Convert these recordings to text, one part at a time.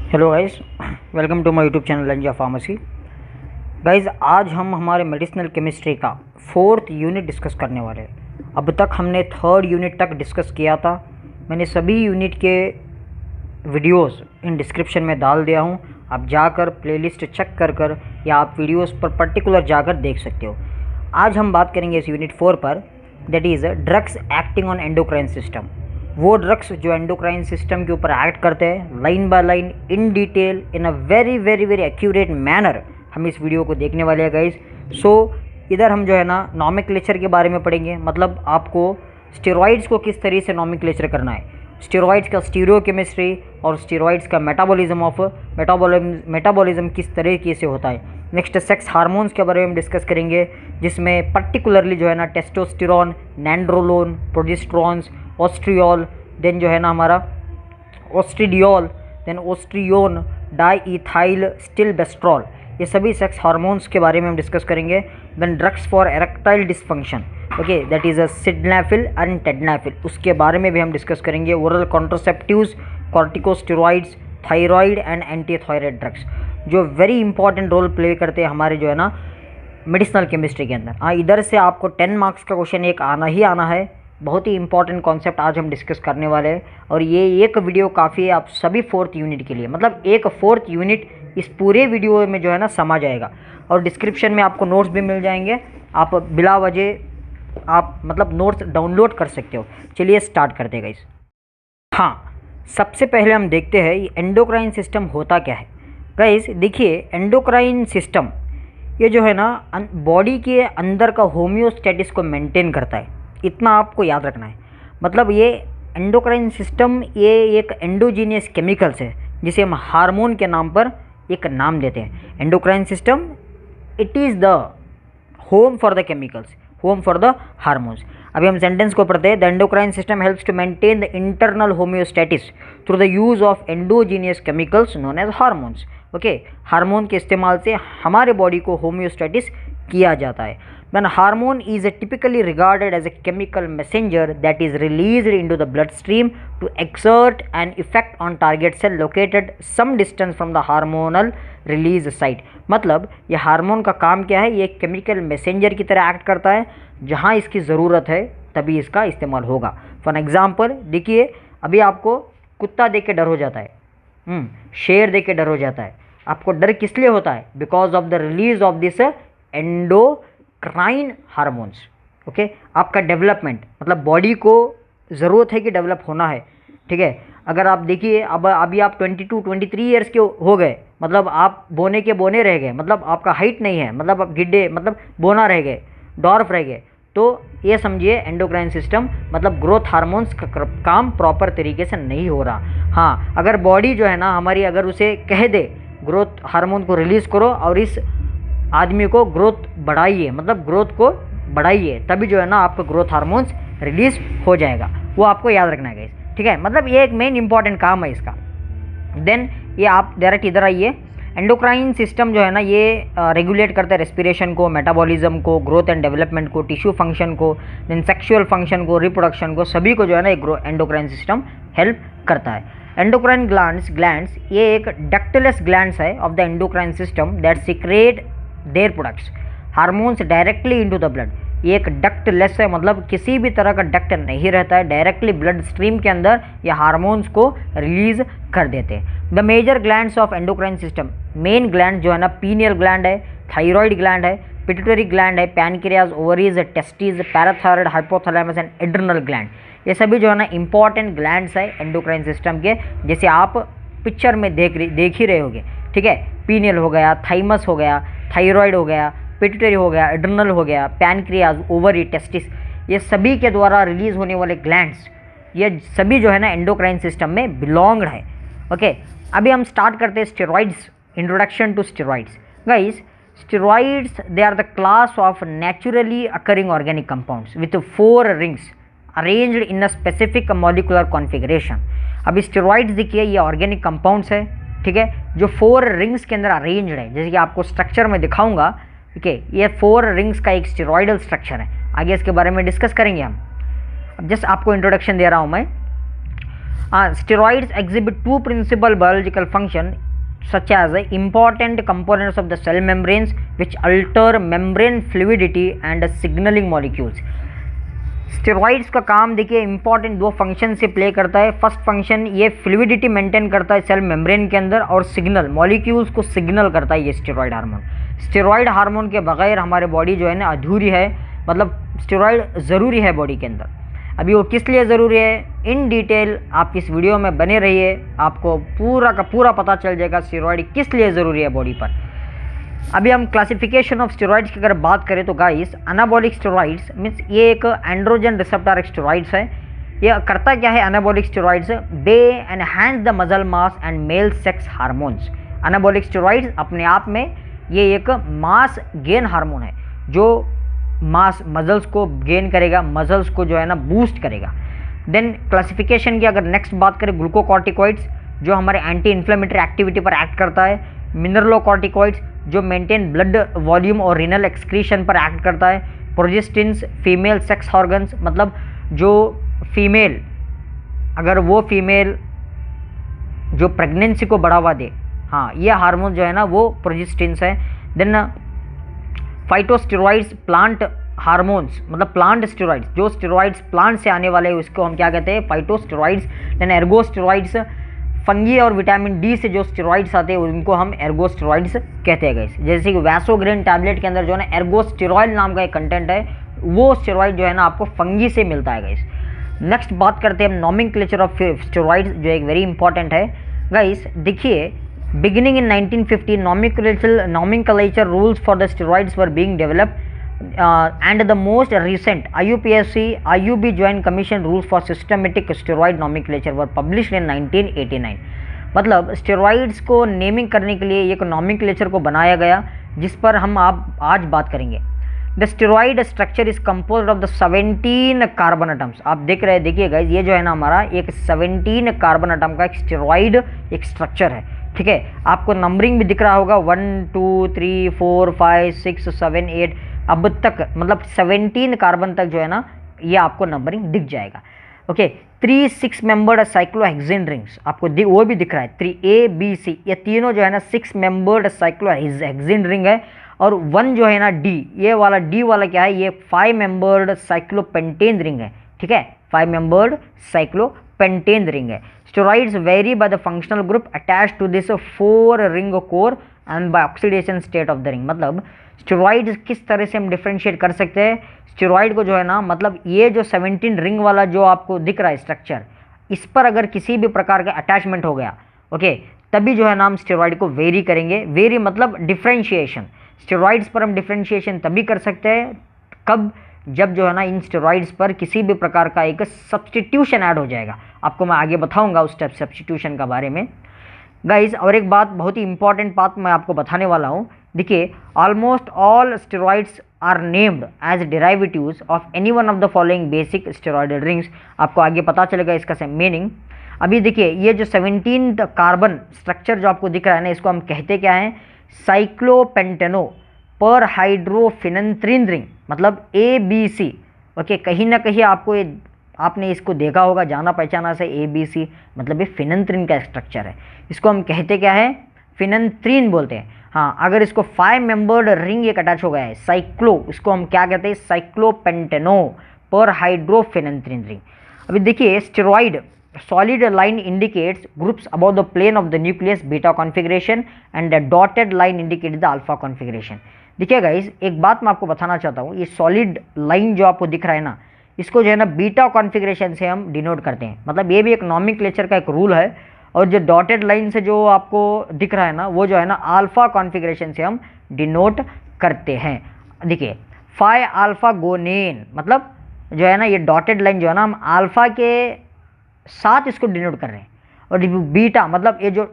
Hello guys, welcome to my YouTube channel Lanja pharmacy. Guys, आज हम हमारे मेडिसिनल केमिस्ट्री का 4th यूनिट डिस्कस करने वाले हैं। अब तक हमने 3rd यूनिट तक डिस्कस किया था। मैंने सभी यूनिट के वीडियोस इन डिस्क्रिप्शन में डाल दिया हूं। आप जाकर प्लेलिस्ट चेक कर या आप वीडियोस पर पर्टिकुलर जाकर देख सकते हो। आज हम बात करेंगे इस यूनिट 4 पर, that is drugs acting on endocrine system. वो ड्रग्स जो एंडोक्राइन सिस्टम के ऊपर एक्ट करते हैं, line by line, in detail, in a very very very accurate manner हम इस वीडियो को देखने वाले हैं गाइस। सो इधर हम जो है ना नॉमेनक्लेचर के बारे में पढ़ेंगे, मतलब आपको स्टेरॉइड्स को किस तरीके से नॉमेनक्लेचर करना है, स्टेरॉइड्स का स्टीरियोकेमिस्ट्री और स्टेरॉइड्स का मेटाबॉलिज्म किस तरीके से होता है। नेक्स्ट सेक्स हार्मोन्स के बारे में डिस्कस करेंगे, जिसमें पर्टिकुलरली जो है ना टेस्टोस्टेरोन, नैंड्रोलोन, प्रोजेस्टेरॉन्स, ऑस्ट्रियोल, देन जो है ना हमारा ऑस्ट्रिडियोल, देन ओस्ट्रियोन, डाईइथाइल स्टिलबेस्ट्रॉल, ये सभी सेक्स हार्मोन्स के बारे में हम डिस्कस करेंगे। Then drugs for erectile dysfunction, okay, that is a sildenafil and tadalafil, उसके बारे में भी हम डिस्कस करेंगे। Oral contraceptives, corticosteroids, thyroid and anti thyroid drugs, जो वेरी इंपॉर्टेंट रोल प्ले करते हैं हमारे जो है ना मेडिसिनल केमिस्ट्री के अंदर। हाँ, इधर से आपको 10 मार्क्स का क्वेश्चन एक आना ही आना है। बहुत ही इंपॉर्टेंट कॉन्सेप्ट आज हम डिस्कस करने वाले हैं, और ये एक वीडियो काफ़ी है आप सभी 4th यूनिट के लिए, मतलब एक 4th यूनिट इस पूरे वीडियो में जो है ना समा जाएगा। और डिस्क्रिप्शन में आपको नोट्स भी मिल जाएंगे, आप बिला वजह आप मतलब नोट्स डाउनलोड कर सकते हो। चलिए स्टार्ट करते हैं गाइस। हाँ, सबसे पहले हम देखते हैं ये एंडोक्राइन सिस्टम होता क्या है। गाइस देखिए, एंडोक्राइन सिस्टम ये जो है ना बॉडी के अंदर का होम्योस्टेटिस को मेंटेन करता है, इतना आपको याद रखना है। मतलब ये एंडोक्राइन सिस्टम ये एक एंडोजीनियस केमिकल्स है, जिसे हम हार्मोन के नाम पर एक नाम देते हैं। Endocrine system it is the home for the chemicals, home for the hormones. अभी हम सेंटेंस को पढ़ते हैं। The endocrine system helps to maintain the internal homeostasis through the use of endogenous chemicals known as hormones. Okay, hormone के इस्तेमाल से हमारे body को होम्योस्टेटिस किया जाता है। When hormone is typically regarded as a chemical messenger that is released into the bloodstream to exert an effect on target cell located some distance from the hormonal release site। मतलब ये hormone का काम क्या है, ये chemical messenger की तरह act करता है, जहाँ इसकी ज़रूरत है तभी इसका इस्तेमाल होगा। फॉर एग्जांपल देखिए, अभी आपको कुत्ता देख के डर हो जाता है, शेर देख के डर हो जाता है। आपको डर किस लिए होता है? Because of the release of this endocrine hormones. Okay, आपका डेवलपमेंट मतलब बॉडी को ज़रूरत है कि डेवलप होना है, ठीक है। अगर आप देखिए, अब अभी आप 22-23 ईयर्स के हो गए, मतलब आप बोने के बोने रह गए, मतलब आपका हाइट नहीं है, मतलब आप गिड्डे मतलब बोना रह गए, डॉर्फ रह गए, तो ये समझिए एंडोक्राइन सिस्टम मतलब ग्रोथ हार्मोन्स का काम प्रॉपर तरीके से नहीं हो रहा। हाँ, अगर बॉडी जो है ना हमारी अगर उसे कह दे ग्रोथ हार्मोन को रिलीज़ करो और इस आदमी को ग्रोथ बढ़ाइए, मतलब ग्रोथ को बढ़ाइए, तभी जो है ना आपका ग्रोथ हार्मोन्स रिलीज हो जाएगा। वो आपको याद रखना है, ठीक है। मतलब ये एक मेन इंपॉर्टेंट काम है इसका। देन ये आप डायरेक्ट इधर आइए। एंडोक्राइन सिस्टम जो है ना ये रेगुलेट करता है रेस्पिरेशन को, मेटाबॉलिज्म को, ग्रोथ एंड डेवलपमेंट को, टिश्यू फंक्शन को, देन सेक्सुअल फंक्शन को, रिप्रोडक्शन को, सभी को जो है ना एंडोक्राइन सिस्टम हेल्प करता है। एंडोक्राइन ग्लैंड्स ये एक डक्टलेस ग्लैंड्स है of the endocrine system that secret their products hormones directly into the blood. ये एक डक्ट लेस है, मतलब किसी भी तरह का डक्ट नहीं रहता है, डायरेक्टली ब्लड स्ट्रीम के अंदर ये हार्मोन्स को रिलीज कर देते हैं। The major glands of endocrine system, main gland जो है ना पीनियल ग्लैंड है, थायराइड ग्लैंड है, पिट्यूटरी ग्लैंड है, pancreas, ovaries, testis, parathyroid, hypothalamus and adrenal gland, ये सभी जो है ना इंपॉर्टेंट ग्लैंड्स है एंडोक्राइन सिस्टम के, जैसे आप पिक्चर में देख ही रहे होगे, ठीक है। पीनियल हो गया, थाइमस हो गया, थायराइड हो गया, पिट्यूटरी हो गया, एड्रिनल हो गया, पैनक्रियाज, ओवरी, टेस्टिस, ये सभी के द्वारा रिलीज होने वाले ग्लैंड्स, ये सभी जो है ना एंडोक्राइन सिस्टम में बिलोंग्ड है। ओके, अभी हम स्टार्ट करते हैं steroids. Introduction to steroids. Guys, steroids they are the class of naturally occurring organic compounds with 4 rings arranged in a specific molecular configuration. अभी स्टेरॉइड्स देखिए ये ऑर्गेनिक कंपाउंड्स है, ठीक है, जो 4 रिंग्स के अंदर अरेंज्ड है, जैसे कि आपको स्ट्रक्चर में दिखाऊंगा, ठीक है। ये 4 रिंग्स का एक स्टेरॉइडल स्ट्रक्चर है, आगे इसके बारे में डिस्कस करेंगे हम। अब जस्ट आपको इंट्रोडक्शन दे रहा हूँ मैं। Steroids exhibit two principal biological functions such as important components of the cell membranes which alter membrane fluidity and signaling molecules. Steroids का काम देखिए इंपॉर्टेंट दो फंक्शन से प्ले करता है। फर्स्ट फंक्शन ये फ्लूइडिटी मेंटेन करता है सेल मेम्ब्रेन के अंदर, और सिग्नल मॉलिक्यूल्स को सिग्नल करता है ये स्टेरॉइड हार्मोन। स्टेरॉइड हार्मोन के बगैर हमारे बॉडी जो है ना अधूरी है, मतलब स्टेरॉइड ज़रूरी है बॉडी के अंदर। अभी वो किस लिए ज़रूरी है इन डिटेल आप इस वीडियो में बने रहिए, आपको पूरा का पूरा पता चल जाएगा स्टेरॉइड किस लिए ज़रूरी है बॉडी पर। अभी हम क्लासिफिकेशन ऑफ स्टेरॉइड्स की अगर बात करें तो गाइस, एनाबॉलिक स्टेरॉइड्स मीन्स ये एक एंड्रोजन रिसेप्टर स्टेरॉइड्स है। ये करता क्या है anabolic steroids, they enhance the muscle mass and male sex hormones. Anabolic steroids अपने आप में ये एक मास गेन हार्मोन है जो मास मसल्स को गेन करेगा, मसल्स को जो है ना बूस्ट करेगा। देन क्लासिफिकेशन की अगर नेक्स्ट बात करें, ग्लूकोकॉर्टिकॉइड्स जो हमारे एंटी इन्फ्लेमेटरी एक्टिविटी पर एक्ट करता है, मिनरलोकॉर्टिकॉइड्स जो मेंटेन ब्लड वॉल्यूम और रीनल एक्सक्रीशन पर एक्ट करता है, प्रोजेस्टिन्स फीमेल सेक्स ऑर्गन्स मतलब जो फीमेल अगर वो फीमेल जो प्रेगनेंसी को बढ़ावा दे, हाँ ये हार्मोन जो है ना वो प्रोजेस्टिन्स है। देन फाइटोस्टेरॉइड्स प्लांट हार्मोन्स मतलब प्लांट स्टेरॉइड्स, जो स्टेरॉइड्स प्लांट से आने वाले हैं उसको हम क्या कहते हैं फाइटोस्टेरॉइड्स। देन एर्गोस्टेरॉइड्स फंगी और विटामिन डी से जो स्टेरॉइड्स आते हैं उनको हम एर्गोस्टेरॉइड्स कहते हैं गाइस। जैसे कि वैसोग्रेन टैबलेट के अंदर जो है ना एर्गोस्टेरॉइड नाम का एक कंटेंट है, वो स्टेरॉइड जो है ना आपको फंगी से मिलता है गाइस। नेक्स्ट बात करते हैं हम नॉमेनक्लेचर ऑफ स्टेरॉइड्स जो एक वेरी इंपॉर्टेंट है गाइस। देखिए beginning in 1950 nomenclature rules for the steroids were being developed and the most recent IUPAC IUB Joint Commission rules for systematic steroid nomenclature were published in 1989। मतलब steroids को naming करने के लिए एक nomenclature को बनाया गया जिस पर हम आप आज बात करेंगे। The steroid structure is composed of the 17 carbon atoms. आप देख रहे हैं, देखिए गाइस ये जो है ना हमारा एक 17 कार्बन एटम का एक स्टेरॉइड एक स्ट्रक्चर है, ठीक है। आपको नंबरिंग भी दिख रहा होगा 1 2 3 4 5 6 7 8 अब तक, मतलब 17 कार्बन तक जो है ना ये आपको नंबरिंग दिख जाएगा। ओके 3 6 मेंबर्ड साइक्लोहेक्सेन रिंग्स आपको वो भी दिख रहा है 3A B C, ये तीनों जो है ना 6 मेंबर्ड साइक्लोहेक्सेन रिंग है। और 1 जो है ना D, ये वाला D वाला क्या है, ये 5 मेंबर्ड साइक्लोपेंटेन रिंग है, ठीक है 5 मेंबर्ड साइक्लोपेंटेन रिंग है। Steroids vary by the functional group attached to this 4 ring core and by oxidation state of the ring। मतलब स्टेरॉइड्स किस तरह से हम डिफ्रेंशिएट कर सकते हैं स्टेरॉइड को जो है ना, मतलब ये जो 17 रिंग वाला जो आपको दिख रहा है स्ट्रक्चर, इस पर अगर किसी भी प्रकार का अटैचमेंट हो गया ओके तभी जो है ना हम स्टेरॉइड को वेरी करेंगे। वेरी मतलब डिफ्रेंशिएशन, स्टेरॉइड्स पर हम डिफ्रेंशिएशन तभी कर सकते हैं कब, जब जो है ना इन स्टेरॉइड्स पर किसी भी प्रकार का एक सब्सटीट्यूशन ऐड हो जाएगा। आपको मैं आगे बताऊंगा उस टाइप सब्सटीट्यूशन का बारे में गाइज। और एक बात बहुत ही इंपॉर्टेंट बात मैं आपको बताने वाला हूँ। देखिए almost all steroids are named as derivatives of any one of the following basic steroidal rings. आपको आगे पता चलेगा इसका मीनिंग। अभी देखिए ये जो 17 कार्बन स्ट्रक्चर जो आपको दिख रहा है ना, इसको हम कहते क्या हैं साइक्लोपेंटेनो पर हाइड्रोफिनेंथ्रीन रिंग, मतलब ABC। ओके कहीं ना कहीं आपको ये आपने इसको देखा होगा, जाना पहचाना से ABC, मतलब ये फिनेंथ्रीन का स्ट्रक्चर है। इसको हम कहते क्या है फिनेंथ्रीन बोलते हैं। हाँ अगर इसको 5 मेंबर्ड रिंग एक अटैच हो गया है साइक्लो, इसको हम क्या कहते हैं साइक्लोपेंटेनो पर हाइड्रोफिनेंथ्रीन रिंग। अभी देखिए steroid solid line indicates groups above the plane of the nucleus beta configuration and the dotted line indicates the alpha configuration। देखिए गाइस एक बात मैं आपको बताना चाहता हूँ, ये सॉलिड लाइन जो आपको दिख रहा है ना, इसको जो है ना बीटा कॉन्फ़िगरेशन से हम डिनोट करते हैं। मतलब ये भी एक नॉमेनक्लेचर का एक रूल है। और जो डॉटेड लाइन से जो आपको दिख रहा है ना, वो जो है ना अल्फा कॉन्फ़िगरेशन से हम डिनोट करते हैं। देखिए 5 अल्फा गोनेन, मतलब जो है ना ये डॉटेड लाइन जो है ना हम अल्फा के साथ इसको डिनोट कर रहे हैं। और बीटा मतलब ये जो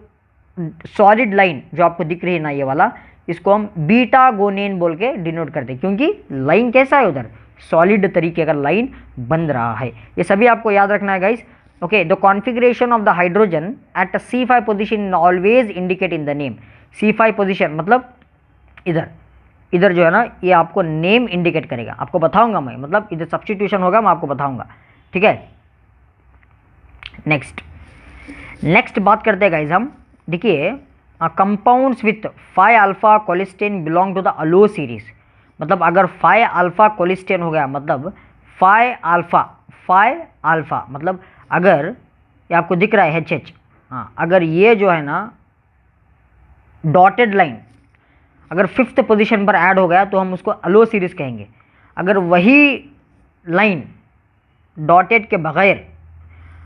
सॉलिड लाइन जो आपको दिख रही है ना ये वाला, इसको हम बीटा गोनेन बोल के डिनोट करते हैं, क्योंकि लाइन कैसा है उधर सॉलिड तरीके का लाइन बन रहा है। ये सभी आपको याद रखना है guys. Okay the configuration of the hydrogen at C5 position always indicate in the name. C5 position मतलब इधर जो है ना ये आपको नेम इंडिकेट करेगा। आपको बताऊंगा मैं, मतलब इधर सब्स्टिट्यूशन होगा मैं आपको बताऊंगा, ठीक है। नेक्स्ट नेक्स्ट बात करते हैं गाइज हम, देखिए compounds with 5 alpha cholestane belong to the allo series. मतलब अगर 5 अल्फा कोलिस्टेन हो गया, मतलब 5 अल्फा मतलब अगर ये आपको दिख रहा है HH, हाँ अगर ये जो है ना डॉटेड लाइन अगर 5th पोजीशन पर ऐड हो गया तो हम उसको अलो सीरीज कहेंगे। अगर वही लाइन डॉटेड के बगैर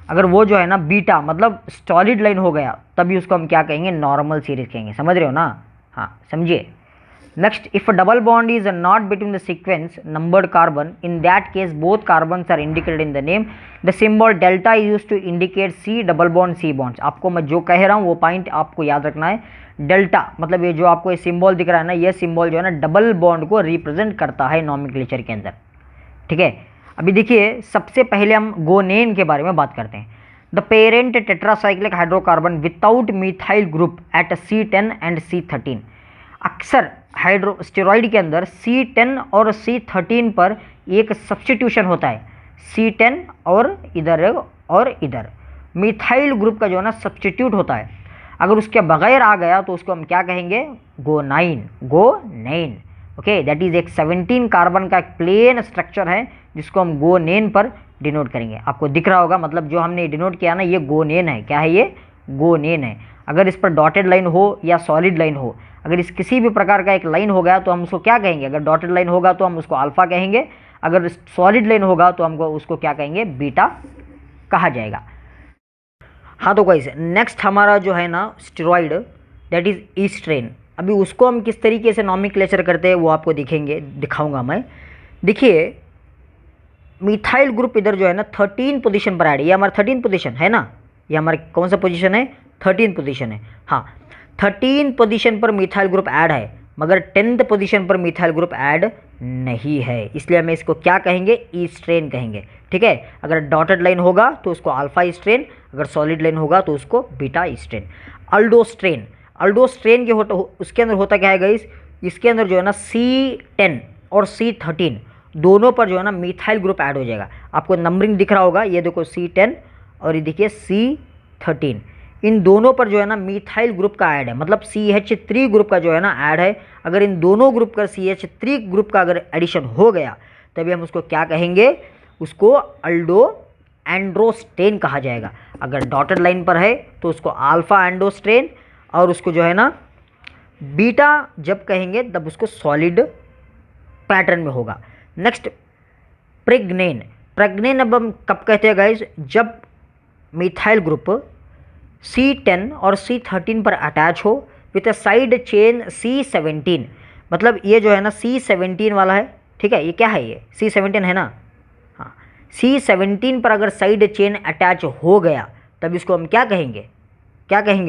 अगर वो जो है ना बीटा मतलब सॉलिड लाइन हो गया तभी उसको हम क्या कहेंगे, नॉर्मल सीरीज कहेंगे। समझ रहे हो ना? हाँ समझिए। Next, if double bond is not between the sequence numbered carbon, in that case both carbons are indicated in the name. The symbol delta is used to indicate C double bond C bonds. आपको मैं जो कह रहा हूँ वो point आपको याद रखना है। डेल्टा मतलब ये जो आपको ये सिंबल दिख रहा है ना, ये सिंबल जो है ना डबल बॉन्ड को रिप्रेजेंट करता है नॉमेनक्लेचर के अंदर। ठीक है, अभी देखिए सबसे पहले हम गोनेन के बारे में बात करते हैं। The parent tetracyclic hydrocarbon without methyl group at C10 and C13। अक्सर स्टेरॉइड के अंदर C10 और C13 पर एक सब्स्टिट्यूशन होता है। C10 और इधर मिथाइल ग्रुप का जो है ना सब्स्टिट्यूट होता है। अगर उसके बगैर आ गया तो उसको हम क्या कहेंगे, गोनाइन। ओके, दैट इज एक 17 कार्बन का एक प्लेन स्ट्रक्चर है जिसको हम गोनेन पर डिनोट करेंगे। आपको दिख रहा होगा, मतलब जो हमने डिनोट किया ना ये गोनेन है। क्या है ये? गोनेन है। अगर इस पर डॉटेड लाइन हो या सॉलिड लाइन हो, अगर इस किसी भी प्रकार का एक लाइन हो गया तो हम उसको क्या कहेंगे? अगर डॉटेड लाइन होगा तो हम उसको अल्फा कहेंगे, अगर सॉलिड लाइन होगा तो हमको उसको क्या कहेंगे, बीटा कहा जाएगा। हाँ तो गाइस, नेक्स्ट हमारा जो है ना स्टेरॉइड दैट इज ईस्ट्रेन। अभी उसको हम किस तरीके से नॉमेनक्लेचर करते हैं वो आपको दिखाऊंगा मैं। देखिए मिथाइल ग्रुप इधर जो है ना 13 पोजीशन पर ऐड है। ये हमारा 13 पोजीशन है ना, ये हमारा कौन सा पोजीशन है? 13 पोजीशन है। हाँ 13 पोजीशन पर मिथाइल ग्रुप ऐड है, मगर 10th पोजीशन पर मिथाइल ग्रुप ऐड नहीं है, इसलिए हमें इसको क्या कहेंगे, ईस्ट्रेन कहेंगे। ठीक है, अगर डॉटेड लाइन होगा तो उसको अल्फा ईस्ट्रेन, अगर सॉलिड लाइन होगा तो उसको बीटा ईस्ट्रेन। अल्डोस्ट्रेन के उसके अंदर होता क्या है गाइस, इसके अंदर जो है ना C10 और C13 दोनों पर जो है ना मिथाइल ग्रुप ऐड हो जाएगा। आपको नंबरिंग दिख रहा होगा, ये देखो C10 और ये देखिए C13, इन दोनों पर जो है ना मिथाइल ग्रुप का ऐड है, मतलब CH3 ग्रुप का जो है ना ऐड है। अगर इन दोनों ग्रुप का CH3 ग्रुप का अगर एडिशन हो गया तभी हम उसको क्या कहेंगे, उसको एंड्रोस्टेन कहा जाएगा। अगर डॉटेड लाइन पर है तो उसको अल्फा एंडोस्ट्रेन, और उसको जो है ना बीटा जब कहेंगे तब उसको सॉलिड पैटर्न में होगा। नेक्स्ट, प्रेग्नेन अब हम कब कहते हैं गाइज, जब मिथाइल ग्रुप C10 और C13 पर अटैच हो with a side chain C17। मतलब ये जो है ना C17 वाला है, ठीक है, ये क्या है, ये C17 है ना। हाँ, C17 पर अगर साइड चेन अटैच हो गया तब इसको हम क्या कहेंगे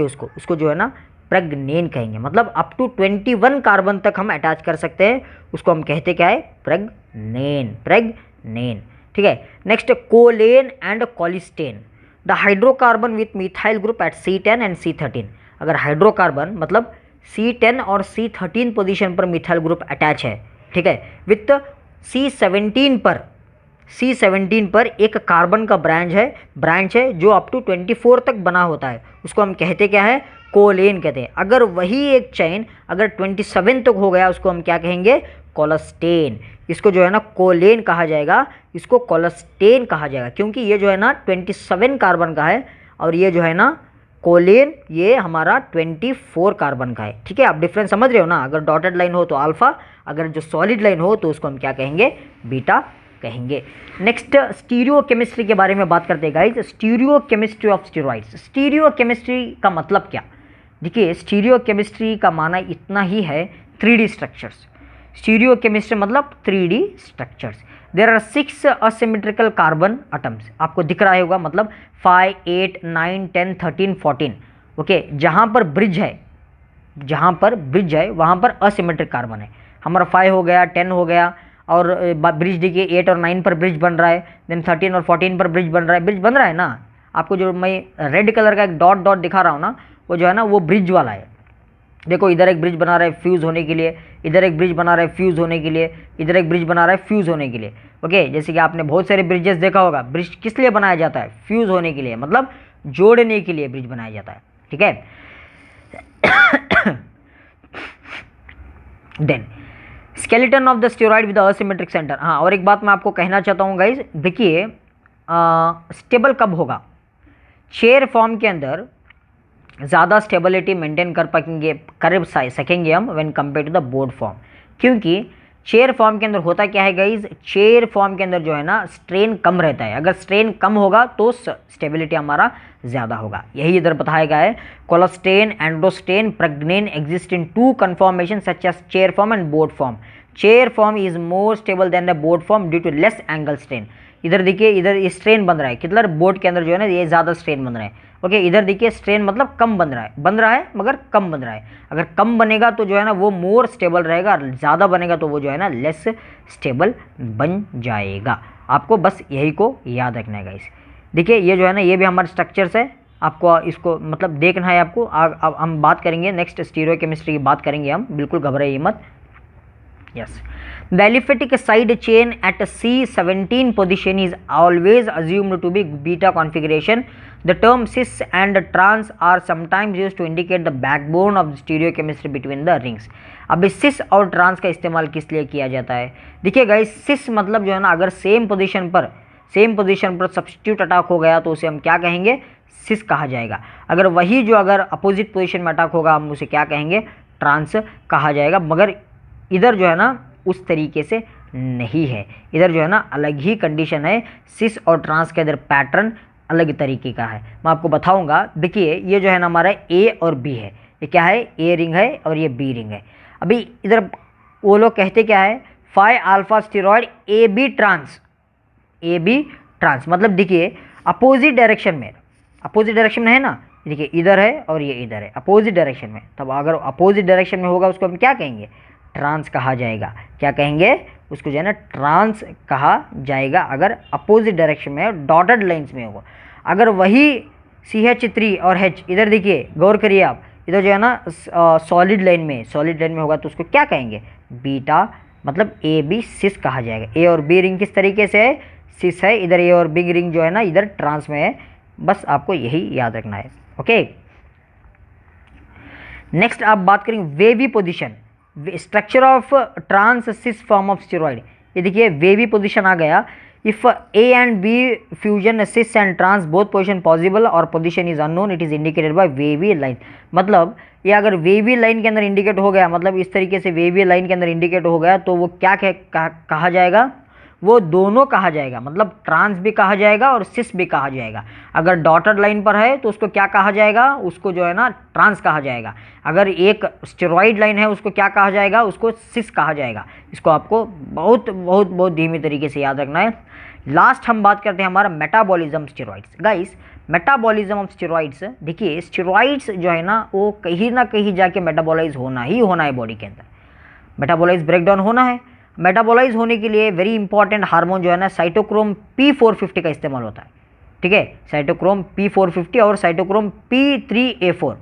उसको जो है ना प्रेग्नेन कहेंगे। मतलब अप टू 21 कार्बन तक हम अटैच कर सकते हैं, उसको हम कहते क्या है, प्रेग्नेन। ठीक है, next, cholane and cholestane. The hydrocarbon with methyl group at C10 and C13। अगर हाइड्रोकार्बन मतलब C10 और C13 पोजीशन पर मिथाइल ग्रुप अटैच है, ठीक है, विथ C17 पर एक कार्बन का ब्रांच है जो अप टू 24 तक बना होता है, उसको हम कहते क्या है, कोलेन कहते हैं। अगर वही एक चेन अगर 27 तक हो गया उसको हम क्या कहेंगे, कोलस्टेन। इसको जो है ना कोलेन कहा जाएगा, इसको कोलस्टेन कहा जाएगा, क्योंकि ये जो है ना 27 कार्बन का है और ये जो है ना कोलेन ये हमारा 24 कार्बन का है। ठीक है, आप डिफरेंस समझ रहे हो ना। अगर डॉटेड लाइन हो तो अल्फा, अगर जो सॉलिड लाइन हो तो उसको हम क्या कहेंगे, बीटा कहेंगे। नेक्स्ट, स्टीरियो केमिस्ट्री के बारे में बात करते हैं guys. Stereo chemistry of steroids. Stereo chemistry का मतलब क्या, देखिए स्टीरियो केमिस्ट्री का माना इतना ही है, 3D स्ट्रक्चर्स। स्टीरियो केमिस्ट्री मतलब 3D structures. There are 6 asymmetrical carbon atoms. आपको दिख रहा होगा, मतलब 5, 8, 9, 10, 13, 14। ओके, जहाँ पर ब्रिज है वहाँ पर असिमेट्रिक कार्बन है। हमारा 5 हो गया, 10 हो गया, और ब्रिज देखिए 8 और 9 पर ब्रिज बन रहा है, देन 13 और 14 पर ब्रिज बन रहा है ना। आपको जो मैं रेड कलर का एक डॉट दिखा रहा हूँ ना, वो जो है ना वो ब्रिज वाला है। देखो इधर एक ब्रिज बना रहा है फ्यूज़ होने के लिए, इधर एक ब्रिज बना रहा है फ्यूज़ होने के लिए, इधर एक ब्रिज बना रहा है फ्यूज़ होने के लिए। ओके, जैसे कि आपने बहुत सारे ब्रिजेस देखा होगा, ब्रिज किस लिए बनाया जाता है, फ्यूज़ होने के लिए। मतलब जोड़ने के लिए ब्रिज बनाया जाता है, ठीक है। Then skeleton of the steroid with asymmetric centre. हाँ, और एक बात मैं आपको कहना चाहता हूँ गाइज, देखिए स्टेबल कब होगा, चेयर फॉर्म के अंदर ज़्यादा स्टेबिलिटी मेंटेन कर सकेंगे हम when compare to the boat form, क्योंकि चेयर फॉर्म के अंदर होता क्या है गाइज, चेयर फॉर्म के अंदर जो है ना स्ट्रेन कम रहता है, अगर स्ट्रेन कम होगा तो स्टेबिलिटी हमारा ज़्यादा होगा। यही इधर बताया गया है, cholestane, androstane, pregnane exist in 2 conformation such as chair form and boat form. Chair form is more stable than the boat form due to less angle strain. इधर देखिए, इधर स्ट्रेन बन रहा है, कितना बोर्ड के अंदर जो है ना ये ज़्यादा स्ट्रेन बन रहा है, ओके। इधर देखिए स्ट्रेन मतलब कम बन रहा है मगर कम बन रहा है। अगर कम बनेगा तो जो है ना वो मोर स्टेबल रहेगा, और ज़्यादा बनेगा तो वो जो है ना लेस स्टेबल बन जाएगा। आपको बस यही को याद रखना है गाइस। देखिए ये जो है ना ये भी हमारे स्ट्रक्चर्स है, आपको इसको मतलब देखना है आपको। अब हम बात करेंगे नेक्स्ट स्टीरियोकेमिस्ट्री की बात करेंगे हम, बिल्कुल घबराइए मत। Yes, the aliphatic side chain at C17 position is always assumed to be beta configuration. The term cis and trans are sometimes used to indicate the backbone of the stereochemistry between the rings. अब इस cis और trans का इस्तेमाल किस लिए किया जाता है? देखिए गाइस, cis मतलब जो है ना अगर सेम पोजीशन पर सब्स्टिट्यूट अटैक हो गया तो उसे हम क्या कहेंगे, cis कहा जाएगा। अगर वही जो अगर अपोजिट पोजीशन में अटैक होगा हम उसे क्या कहेंगे, ट्रांस कहा जाएगा। मगर इधर जो है ना उस तरीके से नहीं है, इधर जो है ना अलग ही कंडीशन है, सिस और ट्रांस के अंदर पैटर्न अलग तरीके का है, मैं आपको बताऊंगा। देखिए ये जो है ना हमारा ए और बी है, ये क्या है, ए रिंग है और ये बी रिंग है। अभी इधर वो लोग कहते क्या है, 5 alpha steroid A B trans, मतलब देखिए अपोजिट डायरेक्शन में है ना, देखिए इधर है और ये इधर है, अपोजिट डायरेक्शन में। तब अगर अपोजिट डायरेक्शन में होगा उसको हम क्या कहेंगे, ट्रांस कहा जाएगा। क्या कहेंगे उसको, जो है ना ट्रांस कहा जाएगा अगर अपोजिट डायरेक्शन में डॉटेड लाइंस में होगा। अगर वही CH3 और H, इधर देखिए गौर करिए आप, इधर जो है ना सॉलिड लाइन में होगा तो उसको क्या कहेंगे, बीटा, मतलब ए बी सिस कहा जाएगा। ए और बी रिंग किस तरीके से है, सिस है, इधर ए और बी रिंग जो है ना इधर ट्रांस में है, बस आपको यही याद रखना है, ओके। नेक्स्ट आप बात करेंगे wavy position, structure of trans cis form of steroid. ये देखिए वेवी पोजीशन आ गया, if A and B fusion cis and trans both position possible और position is unknown, it is indicated by wavy line. मतलब ये अगर wavy line के अंदर इंडिकेट हो गया, मतलब इस तरीके से वेवी लाइन के अंदर इंडिकेट हो गया तो वो क्या कहा जाएगा, वो दोनों कहा जाएगा, मतलब ट्रांस भी कहा जाएगा और सिस भी कहा जाएगा। अगर डॉटेड लाइन पर है तो उसको क्या कहा जाएगा, उसको जो है ना ट्रांस कहा जाएगा। अगर एक स्टेरॉइड लाइन है उसको क्या कहा जाएगा, उसको सिस कहा जाएगा। इसको आपको बहुत बहुत बहुत धीमी तरीके से याद रखना है। लास्ट हम बात करते हैं हमारा metabolism steroids. Guys metabolism of steroids, देखिए स्टेरॉइड्स जो है ना वो कहीं ना कहीं जाके मेटाबॉलाइज होना ही होना है, बॉडी के अंदर मेटाबॉलाइज ब्रेकडाउन होना है। मेटाबॉलाइज होने के लिए वेरी इंपॉर्टेंट हार्मोन जो है ना साइटोक्रोम P450 का इस्तेमाल होता है, ठीक है, साइटोक्रोम P450 और साइटोक्रोम P3A4।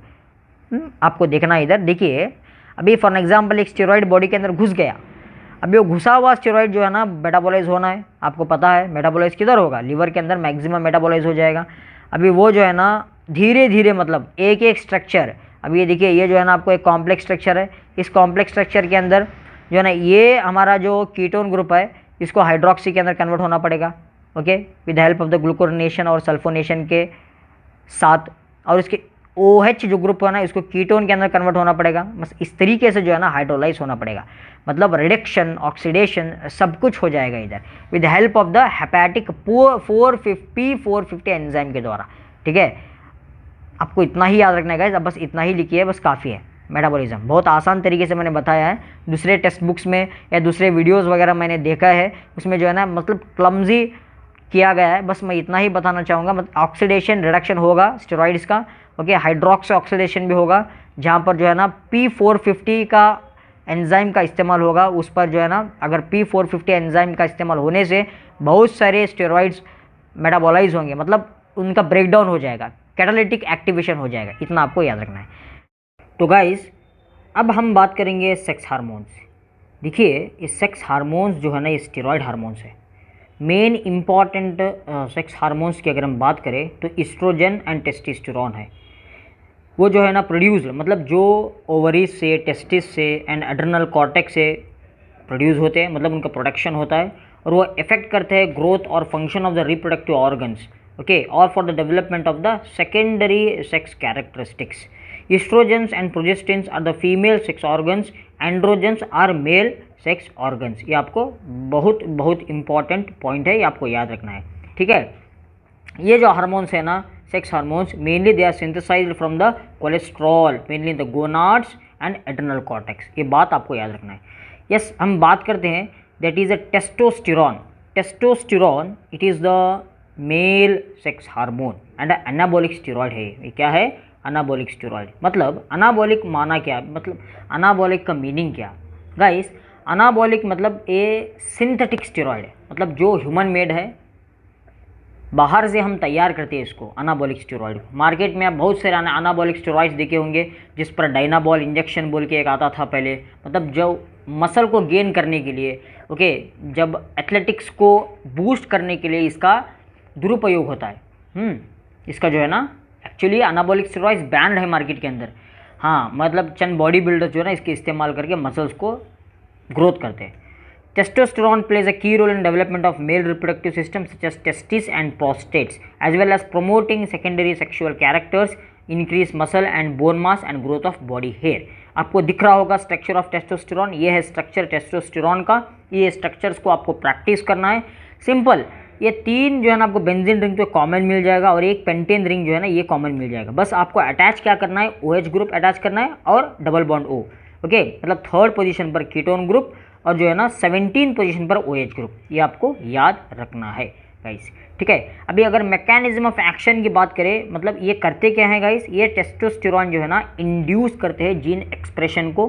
आपको देखना है इधर, देखिए अभी फॉर एग्जांपल एक स्टेरॉइड बॉडी के अंदर घुस गया, अभी वो घुसा हुआ स्टेरॉइड जो है ना मेटाबॉलाइज होना है, आपको पता है मेटाबॉलाइज किधर होगा, लिवर के अंदर मैक्सिमम मेटाबॉलाइज हो जाएगा। अभी वो जो है ना धीरे धीरे मतलब एक एक स्ट्रक्चर, अभी ये देखिए ये जो है ना आपको एक कॉम्प्लेक्स स्ट्रक्चर है, इस कॉम्प्लेक्स स्ट्रक्चर के अंदर जो है ना ये हमारा जो कीटोन ग्रुप है इसको हाइड्रोक्सी के अंदर कन्वर्ट होना पड़ेगा, okay, with help of the glucuronidation और सल्फोनेशन के साथ, और इसके OH जो ग्रुप है ना इसको कीटोन के अंदर कन्वर्ट होना पड़ेगा। बस इस तरीके से जो है ना हाइड्रोलाइज होना पड़ेगा, मतलब रिडक्शन ऑक्सीडेशन सब कुछ हो जाएगा इधर with help of the hepatic P450 enzyme के द्वारा, ठीक है। आपको इतना ही याद रखना है गाइस, अब बस इतना ही लिखिए, बस काफ़ी है। मेटाबॉलिज्म बहुत आसान तरीके से मैंने बताया है, दूसरे टेक्स्ट बुक्स में या दूसरे वीडियोस वगैरह मैंने देखा है उसमें जो है ना मतलब क्लमजी किया गया है, बस मैं इतना ही बताना चाहूँगा। मतलब ऑक्सीडेशन रिडक्शन होगा स्टेरॉइड्स का, ओके, हाइड्रोक्सी ऑक्सीडेशन भी होगा, जहाँ पर जो है ना P450 का एंजाइम का इस्तेमाल होगा, उस पर जो है ना अगर P450 एंजाइम का इस्तेमाल होने से बहुत सारे स्टेरॉइड्स मेटाबॉलाइज होंगे, मतलब उनका ब्रेकडाउन हो जाएगा, कैटालिटिक एक्टिवेशन हो जाएगा, इतना आपको याद रखना है। तो गाइस अब हम बात करेंगे सेक्स हार्मोन्स। देखिए ये सेक्स हार्मोन्स जो है ना ये स्टेरॉइड हार्मोन्स है, मेन इम्पॉर्टेंट सेक्स हार्मोन्स की अगर हम बात करें तो ईस्ट्रोजन एंड टेस्टोस्टेरोन है। वो जो है ना प्रोड्यूस, मतलब जो ओवरीज से, टेस्टिस से एंड एड्रेनल कॉर्टेक्स से प्रोड्यूस होते हैं, मतलब उनका प्रोडक्शन होता है, और वो इफेक्ट करते हैं ग्रोथ और function of the reproductive organs, okay, और for the development of the secondary sex characteristics. Estrogens and progestins are the female sex organs, androgens are male sex organs. ये आपको बहुत बहुत इंपॉर्टेंट पॉइंट है, ये आपको याद रखना है, ठीक है। ये जो हार्मोन्स है ना, sex hormones, mainly they are synthesized from the cholesterol, mainly the gonads and adrenal cortex. ये बात आपको याद रखना है। यस, हम बात करते हैं that is a testosterone. Testosterone it is the male sex hormone and anabolic steroid है। ये क्या है? अनाबॉलिक स्टेरॉइड। मतलब अनाबॉलिक माना क्या, मतलब अनाबॉलिक का मीनिंग क्या गाइस? अनाबॉलिक मतलब ए सिंथेटिक स्टेरॉइड है, मतलब जो ह्यूमन मेड है, बाहर से हम तैयार करते हैं इसको, अनाबॉलिक स्टेरॉइड को। मार्केट में आप बहुत सारे अनाबॉलिक स्टेरॉइड्स देखे होंगे, जिस पर डायनाबॉल इंजेक्शन बोल के एक आता था पहले, मतलब जो मसल को गेन करने के लिए, ओके, जब एथलेटिक्स को बूस्ट करने के लिए इसका दुरुपयोग होता है। इसका जो है ना, एक्चुअली अनाबॉलिक स्टेरॉइड्स बैन्ड है मार्केट के अंदर। हाँ, मतलब चंद बॉडी बिल्डर्स जो है ना इसके इस्तेमाल करके मसल्स को ग्रोथ करते हैं। Testosterone plays a key role in development of male reproductive systems such as testes and prostates, as well as promoting secondary sexual characters, increase muscle and bone mass and growth of body hair. आपको दिख रहा होगा structure of testosterone, ये है structure testosterone का। ये structures को आपको प्रैक्टिस करना है, सिंपल। ये तीन जो है ना आपको बेंजीन रिंग तो कॉमन मिल जाएगा, और एक पेंटेन रिंग जो है ना ये कॉमन मिल जाएगा। बस आपको अटैच क्या करना है, OH ग्रुप अटैच करना है और डबल बॉन्ड O, ओके, मतलब थर्ड पोजीशन पर कीटोन ग्रुप और जो है ना 17 पोजीशन पर OH ग्रुप। ये आपको याद रखना है गाइस, ठीक है। अभी अगर मैकेनिज्म ऑफ एक्शन की बात करें, मतलब ये करते क्या है गाइस, ये टेस्टोस्टेरोन जो है ना इंड्यूस करते हैं जीन एक्सप्रेशन को,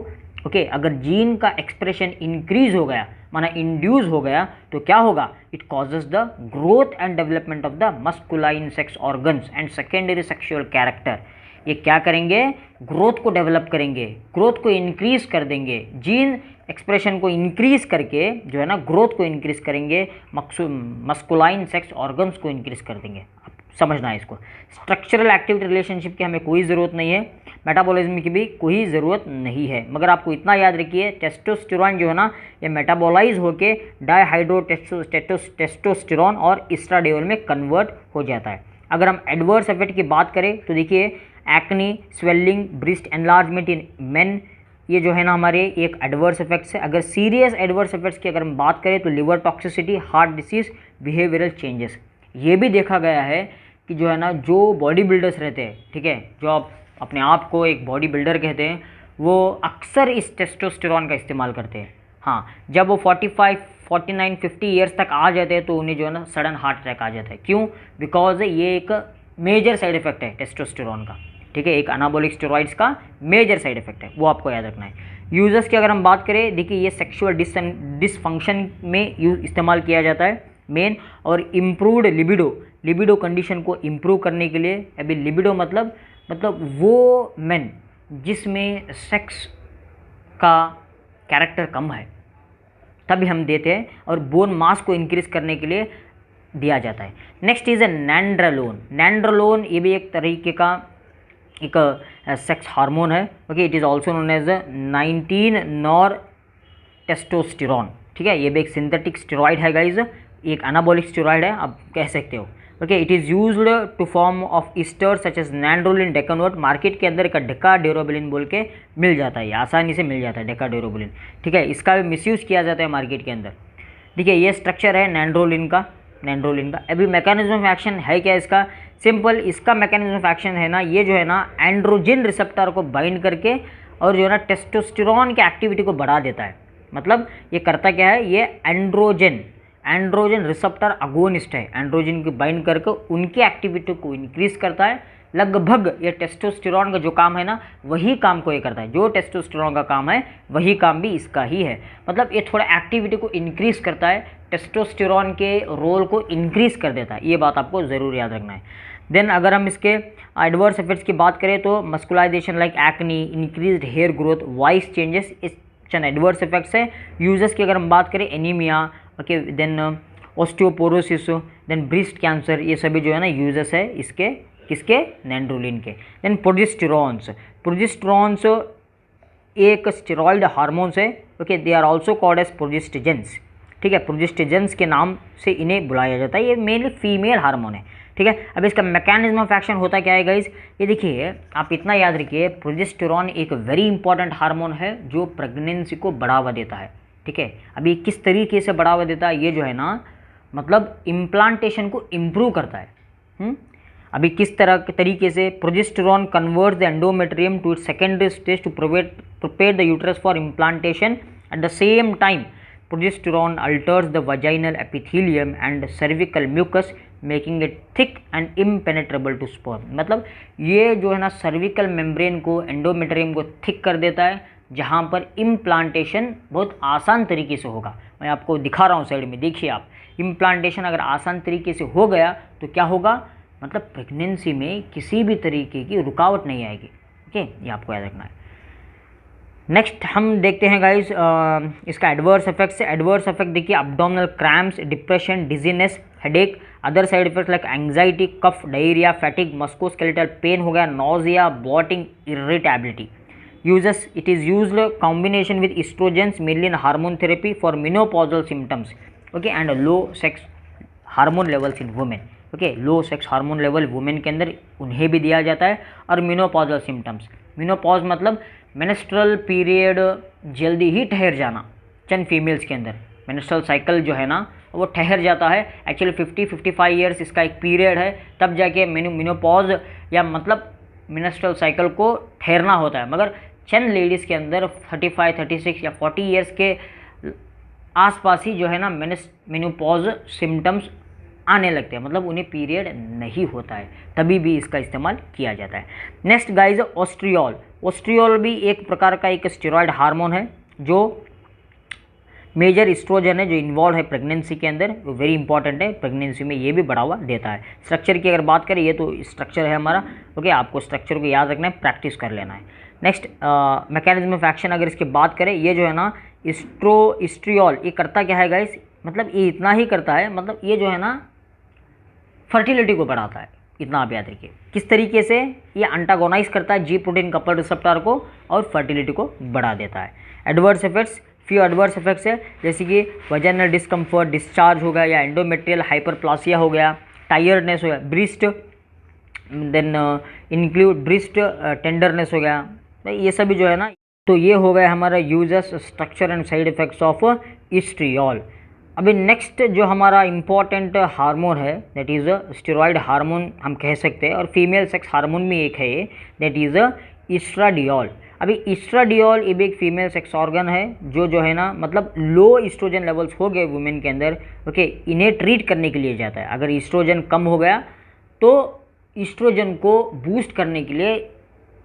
ओके। अगर जीन का एक्सप्रेशन इंक्रीज हो गया, माना इंड्यूस हो गया, तो क्या होगा, it causes the growth and development of the masculine sex organs and secondary sexual character. ये क्या करेंगे, ग्रोथ को डेवलप करेंगे, ग्रोथ को इंक्रीज कर देंगे, जीन एक्सप्रेशन को इंक्रीज करके जो है ना ग्रोथ को इंक्रीज करेंगे, मस्कुलाइन सेक्स ऑर्गन्स को इंक्रीज कर देंगे। आप समझना है इसको। स्ट्रक्चरल एक्टिविटी रिलेशनशिप की हमें कोई ज़रूरत नहीं है, मेटाबॉलिज्म की भी कोई ज़रूरत नहीं है, मगर आपको इतना याद रखिए, टेस्टोस्टेरोन जो है ना ये मेटाबॉलाइज होके डाईहाइड्रो टेस्टोस्टेरोन और एस्ट्राडियोल में कन्वर्ट हो जाता है। अगर हम एडवर्स इफेक्ट की बात करें तो देखिए, एक्नी, स्वेलिंग, ब्रेस्ट एनलार्जमेंट इन मेन, ये जो है ना हमारे एक एडवर्स इफेक्ट्स है। अगर सीरियस एडवर्स इफेक्ट्स की अगर हम बात करें तो liver toxicity, heart disease, behavioural changes. ये भी देखा गया है कि जो है ना जो बॉडी बिल्डर्स रहते हैं, ठीक है, जो आप अपने आप को एक बॉडी बिल्डर कहते हैं, वो अक्सर इस टेस्टोस्टेरोन का इस्तेमाल करते हैं। हाँ, जब वो 45, 49, 50 ईयर्स तक आ जाते हैं तो उन्हें जो है ना सडन हार्ट अटैक आ जाता है। क्यों? बिकॉज ये एक मेजर साइड इफेक्ट है टेस्टोस्टेरोन का, ठीक है, एक अनाबॉलिक स्टेरॉइड्स का मेजर साइड इफेक्ट है, वो आपको याद रखना है। यूजर्स की अगर हम बात करें, देखिए ये सेक्सुअल डिसफंक्शन में इस्तेमाल किया जाता है मेन, और इम्प्रूव्ड लिबिडो कंडीशन को इम्प्रूव करने के लिए। अभी लिबिडो मतलब वो मेन जिसमें सेक्स का कैरेक्टर कम है, तभी हम देते हैं, और बोन मास को इंक्रीज करने के लिए दिया जाता है। Next is a nandrolone. Nandrolone ये भी एक तरीके का एक सेक्स हार्मोन है, okay. It is also known as 19 nor testosterone, ठीक है। ये भी एक सिंथेटिक स्टेरॉइड है गाइज, एक अनाबॉलिक स्टेरॉइड है, आप कह सकते हो, okay. It is used to form of ester such as nandrolone, decanoate. Market के अंदर का डेकाडेरोबिलिन बोल के मिल जाता है, आसानी से मिल जाता है डेकाडेरोबिलिन, ठीक है। इसका भी मिसयूज़ किया जाता है मार्केट के अंदर। देखिए ये स्ट्रक्चर है नैंड्रोलिन का। अभी मैकेनिज्म ऑफ एक्शन है क्या इसका? सिंपल, इसका मैकेनिज्म ऑफ एक्शन है ना, ये जो है ना एंड्रोजन रिसेप्टर को बाइंड करके और जो है ना टेस्टोस्टेरोन की एक्टिविटी को बढ़ा देता है। मतलब ये करता क्या है, ये एंड्रोजन रिसेप्टर अगोनिस्ट है, एंड्रोजन को बाइंड करके उनकी एक्टिविटी को इंक्रीज करता है। लगभग ये टेस्टोस्टेरोन का जो काम है ना वही काम को ये करता है, जो टेस्टोस्टेरोन का काम है वही काम भी इसका ही है। मतलब ये थोड़ा एक्टिविटी को इंक्रीज करता है, टेस्टोस्टेरोन के रोल को इंक्रीज कर देता है। ये बात आपको ज़रूर याद रखना है। देन अगर हम इसके एडवर्स इफेक्ट्स की बात करें तो masculinization like acne, increased hair growth, voice changes, इस एडवर्स इफेक्ट्स है। यूजर्स की अगर हम बात करें, anaemia, okay, then osteoporosis, then breast cancer, ये सभी जो है ना यूजेस है इसके, किसके, नैंड्रोलिन के। देन प्रोजेस्टेरॉन्स, प्रोजेस्टेरॉन्स एक स्टेरॉइड हार्मोन्स है, okay, they are also called as progestagens, ठीक है, प्रोजेस्टेजेंस के नाम से इन्हें बुलाया जाता है, ये मेनली फीमेल हार्मोन है, ठीक है। अब इसका मैकेनिज्म ऑफ एक्शन होता क्या है गाइज, ये देखिए आप इतना याद रखिए, प्रोजेस्टेरॉन एक वेरी इंपॉर्टेंट हार्मोन है जो प्रेगनेंसी को बढ़ावा देता है, ठीक है। अभी किस तरीके से बढ़ावा देता है, ये जो है ना मतलब इम्प्लांटेशन को इम्प्रूव करता है। अभी किस तरह के तरीके से, progesterone converts the endometrium to its secondary stage to prepare the uterus for implantation. At the same time progesterone alters the vaginal epithelium and cervical mucus making it thick and impenetrable to sperm. मतलब ये जो है ना cervical membrane को, endometrium को thick कर देता है, जहाँ पर इम्प्लांटेशन बहुत आसान तरीके से होगा। मैं आपको दिखा रहा हूँ साइड में, देखिए आप, इम्प्लांटेशन अगर आसान तरीके से हो गया तो क्या होगा, मतलब प्रेगनेंसी में किसी भी तरीके की रुकावट नहीं आएगी, ओके, ये आपको याद रखना है। नेक्स्ट हम देखते हैं गाइस इसका एडवर्स इफेक्ट्स। एडवर्स इफेक्ट देखिए, abdominal cramps, depression, dizziness, headache, other side effects like anxiety, cough, diarrhoea, fatigue, musculoskeletal pain हो गया, nausea, bloating, irritability. Uses, it is used combination with estrogens mainly in hormone therapy for menopausal symptoms, okay, and low sex hormone levels in women, okay, low sex hormone level women के अंदर उन्हें भी दिया जाता है। और menopausal symptoms, menopause मतलब menstrual period जल्दी ही ठहर जाना, चंद फीमेल्स के अंदर मेंस्ट्रुअल साइकिल जो है ना वो ठहर जाता है। एक्चुअली 50-55 ईयर्स इसका एक पीरियड है, तब जाके मेनोपॉज या मतलब मेंस्ट्रुअल साइकिल को ठहरना होता है। मगर चंद लेडीज़ के अंदर 35, 36 या 40 ईयर्स के आसपास ही जो है ना मेनोपॉज सिम्टम्स आने लगते हैं, मतलब उन्हें पीरियड नहीं होता है, तभी भी इसका इस्तेमाल किया जाता है। Next guys, ऑस्ट्रियोल। ऑस्ट्रियोल भी एक प्रकार का एक स्टेरॉइड हार्मोन है जो मेजर एस्ट्रोजन है जो इन्वॉल्व है प्रेगनेंसी के अंदर, वो वेरी इंपॉर्टेंट है, प्रेगनेंसी में ये भी बढ़ावा देता है। स्ट्रक्चर की अगर बात करें, ये तो स्ट्रक्चर है हमारा, ओके, आपको स्ट्रक्चर को याद रखना है, प्रैक्टिस कर लेना है। नेक्स्ट मैकेनिज्म ऑफ एक्शन अगर इसकी बात करें, ये जो है ना एस्ट्रियोल, ये करता क्या है गाइस, मतलब ये इतना ही करता है, मतलब ये जो है ना फर्टिलिटी को बढ़ाता है, इतना आप याद रखिए। किस तरीके से, ये अंटागोनाइज करता है जी प्रोटीन कपल रिसेप्टर को और फर्टिलिटी को बढ़ा देता है। Adverse effects, few adverse effects है, जैसे कि वजाइनल डिस्कम्फर्ट, डिस्चार्ज हो गया, या एंडोमेट्रियल हाइपरप्लासिया हो गया, टायर्डनेस हो गया, breast, then include breast tenderness हो गया, ये सभी जो है ना, तो ये हो गया हमारा uses, structure and side effects of estriol. अभी नेक्स्ट जो हमारा इम्पॉर्टेंट हार्मोन है, दैट इज़ स्टेरॉइड हार्मोन हम कह सकते हैं, और फीमेल सेक्स हार्मोन में एक है ये, दैट इज़ एस्ट्राडियोल। अभी एस्ट्राडियोल ये भी एक फीमेल सेक्स ऑर्गन है जो है ना मतलब लो ईस्ट्रोजन लेवल्स हो गए वुमेन के अंदर, ओके, इन्हें ट्रीट करने के लिए जाता है। अगर ईस्ट्रोजन कम हो गया तो ईस्ट्रोजन को बूस्ट करने के लिए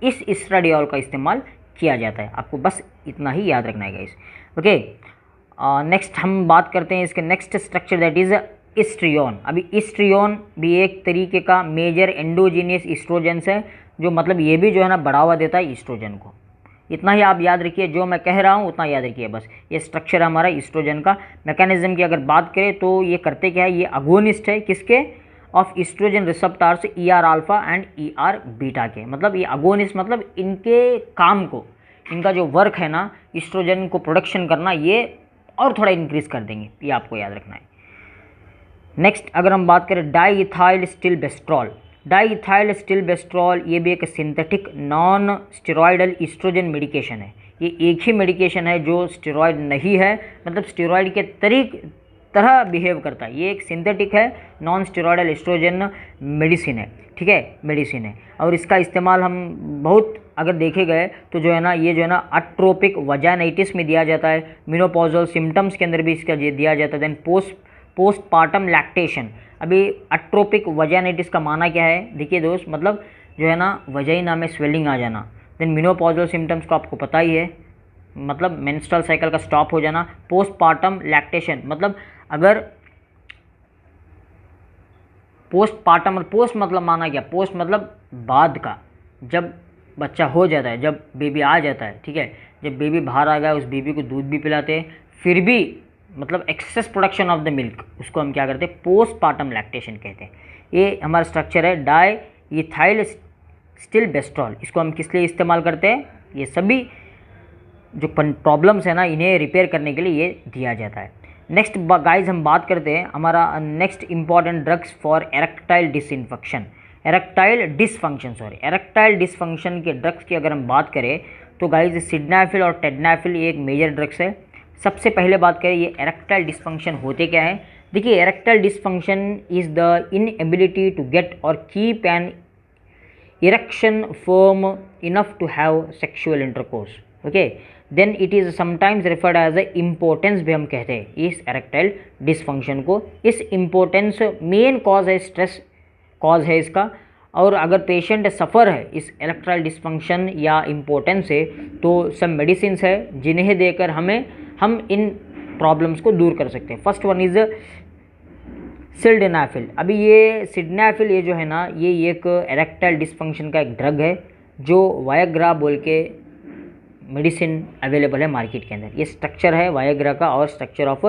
इस एस्ट्राडियोल का इस्तेमाल किया जाता है, आपको बस इतना ही याद रखना है गाइस, ओके। नेक्स्ट हम बात करते हैं इसके नेक्स्ट स्ट्रक्चर, दैट इज़ एस्ट्रियोन। अभी एस्ट्रियोन भी एक तरीके का मेजर एंडोजीनियस ईस्ट्रोजेंस है, जो मतलब ये भी जो है ना बढ़ावा देता है ईस्ट्रोजन को। इतना ही आप याद रखिए, जो मैं कह रहा हूँ उतना याद रखिए बस। ये स्ट्रक्चर हमारा ईस्ट्रोजन का। मैकेनिज्म की अगर बात करें तो ये करते क्या है, ये अगोनिस्ट है किसके, of estrogen receptors ER alpha and ER beta के। मतलब ये अगोनिस्ट मतलब इनके काम को, इनका जो वर्क है ना ईस्ट्रोजन को प्रोडक्शन करना, ये और थोड़ा इंक्रीज कर देंगे, ये आपको याद रखना है। नेक्स्ट अगर हम बात करें डाईइथाइल स्टिलबेस्ट्रॉल। डाईइथाइल स्टिलबेस्ट्रॉल ये भी एक synthetic non steroidal estrogen medication है। ये एक ही मेडिकेशन है जो स्टेरॉयड नहीं है, मतलब स्टेरॉयड के तरह बिहेव करता है। ये एक सिंथेटिक है, नॉन स्टेरॉयडल ईस्ट्रोजन मेडिसिन है, ठीक है, मेडिसिन है। और इसका इस्तेमाल हम बहुत अगर देखे गए तो जो है ना ये जो है ना अट्रोपिक वजाइनाइटिस में दिया जाता है, मेनोपॉजल सिम्टम्स के अंदर भी इसका दिया जाता है। Then postpartum lactation. अभी अट्रोपिक वजाइनाइटिस का माना क्या है, देखिए दोस्त, मतलब जो है ना वजाइना में स्वेलिंग आ जाना। देन मेनोपॉजल सिम्टम्स को आपको पता ही है, मतलब मेंस्ट्रुअल साइकिल का स्टॉप हो जाना। पोस्टपार्टम लैक्टेशन मतलब अगर पोस्टपार्टम, पोस्ट मतलब माना क्या, पोस्ट मतलब बाद का, जब बच्चा हो जाता है, जब बेबी आ जाता है, ठीक है, जब बेबी बाहर आ गया उस बेबी को दूध भी पिलाते हैं, फिर भी मतलब excess production of the milk, उसको हम क्या करते हैं, पोस्टपार्टम लैक्टेशन कहते हैं। ये हमारा स्ट्रक्चर है डाई इथाइल स्टिलबेस्ट्रॉल। इसको हम किस लिए इस्तेमाल करते हैं, ये सभी जो प्रॉब्लम्स है ना इन्हें रिपेयर करने के लिए ये दिया जाता है। नेक्स्ट गाइज हम बात करते हैं हमारा next important drugs for erectile disinfection, erectile dysfunction के ड्रग्स की अगर हम बात करें तो गाइज सिडनाफिल और टेडनाफिल ये एक मेजर ड्रग्स है। सबसे पहले बात करें ये एरेक्टाइल डिसफंक्शन होते क्या है। देखिए erectile dysfunction is the inability to get और keep an erection firm enough to have sexual intercourse. Okay, then it is sometimes referred as a impotence भी हम कहते हैं इस एरेक्टाइल डिसफंक्शन को। इस इम्पोर्टेंस मेन कॉज है, स्ट्रेस कॉज है इसका। और अगर पेशेंट सफ़र है इस इरेक्टाइल डिसफंक्शन या इम्पोर्टेंस से तो सब मेडिसिन्स है जिन्हें देकर हम इन प्रॉब्लम्स को दूर कर सकते हैं। First one is sildenafil. अभी ये सिडनाफिल ये जो है ना ये एक एरेक्टाइल डिसफंक्शन का एक ड्रग है जो वायाग्रा बोल के मेडिसिन अवेलेबल है मार्केट के अंदर। ये स्ट्रक्चर है वायाग्रा का और स्ट्रक्चर ऑफ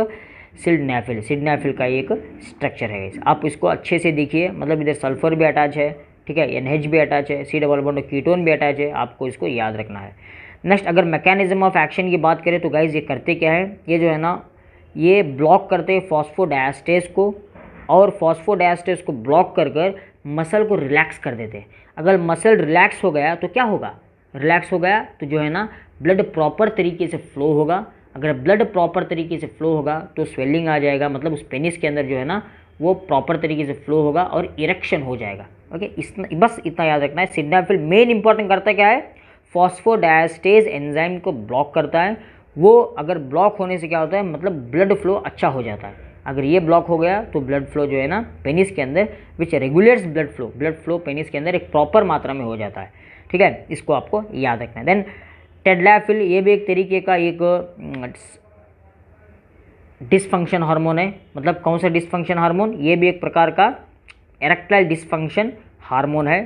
सिल्डेनाफिल का एक स्ट्रक्चर है। आप इसको अच्छे से देखिए, मतलब इधर सल्फर भी अटैच है, ठीक है, NH भी अटैच है, C डबल बॉन्ड कीटोन भी अटैच है, आपको इसको याद रखना है। नेक्स्ट अगर मैकेनिज्म ऑफ एक्शन की बात करें तो गाइज ये करते क्या है, ये जो है ना ये ब्लॉक करते हैं फॉस्फोडायस्टेस को, और फॉस्फोडायस्टेस को ब्लॉक कर मसल को रिलैक्स कर देते हैं। अगर मसल रिलैक्स हो गया तो क्या होगा, रिलैक्स हो गया तो जो है ना ब्लड प्रॉपर तरीके से फ्लो होगा। अगर ब्लड प्रॉपर तरीके से फ्लो होगा तो स्वेलिंग आ जाएगा, मतलब उस पेनिस के अंदर जो है ना वो प्रॉपर तरीके से फ्लो होगा और इरेक्शन हो जाएगा। ओके, बस इतना याद रखना है। सिडनाफिल मेन इंपॉर्टेंट करता क्या है, फॉस्फोडायस्टेज एंजाइम को ब्लॉक करता है। वो अगर ब्लॉक होने से क्या होता है, मतलब ब्लड फ्लो अच्छा हो जाता है। अगर ये ब्लॉक हो गया तो ब्लड फ्लो जो है ना पेनिस के अंदर which regulates blood flow penis के अंदर एक प्रॉपर मात्रा में हो जाता है। ठीक है, इसको आपको याद रखना है। देन टेडनाफिल ये भी एक तरीके का एक डिसफंक्शन हार्मोन है। मतलब कौन सा डिसफंक्शन हार्मोन, ये भी एक प्रकार का एरेक्टाइल डिसफंक्शन हार्मोन है,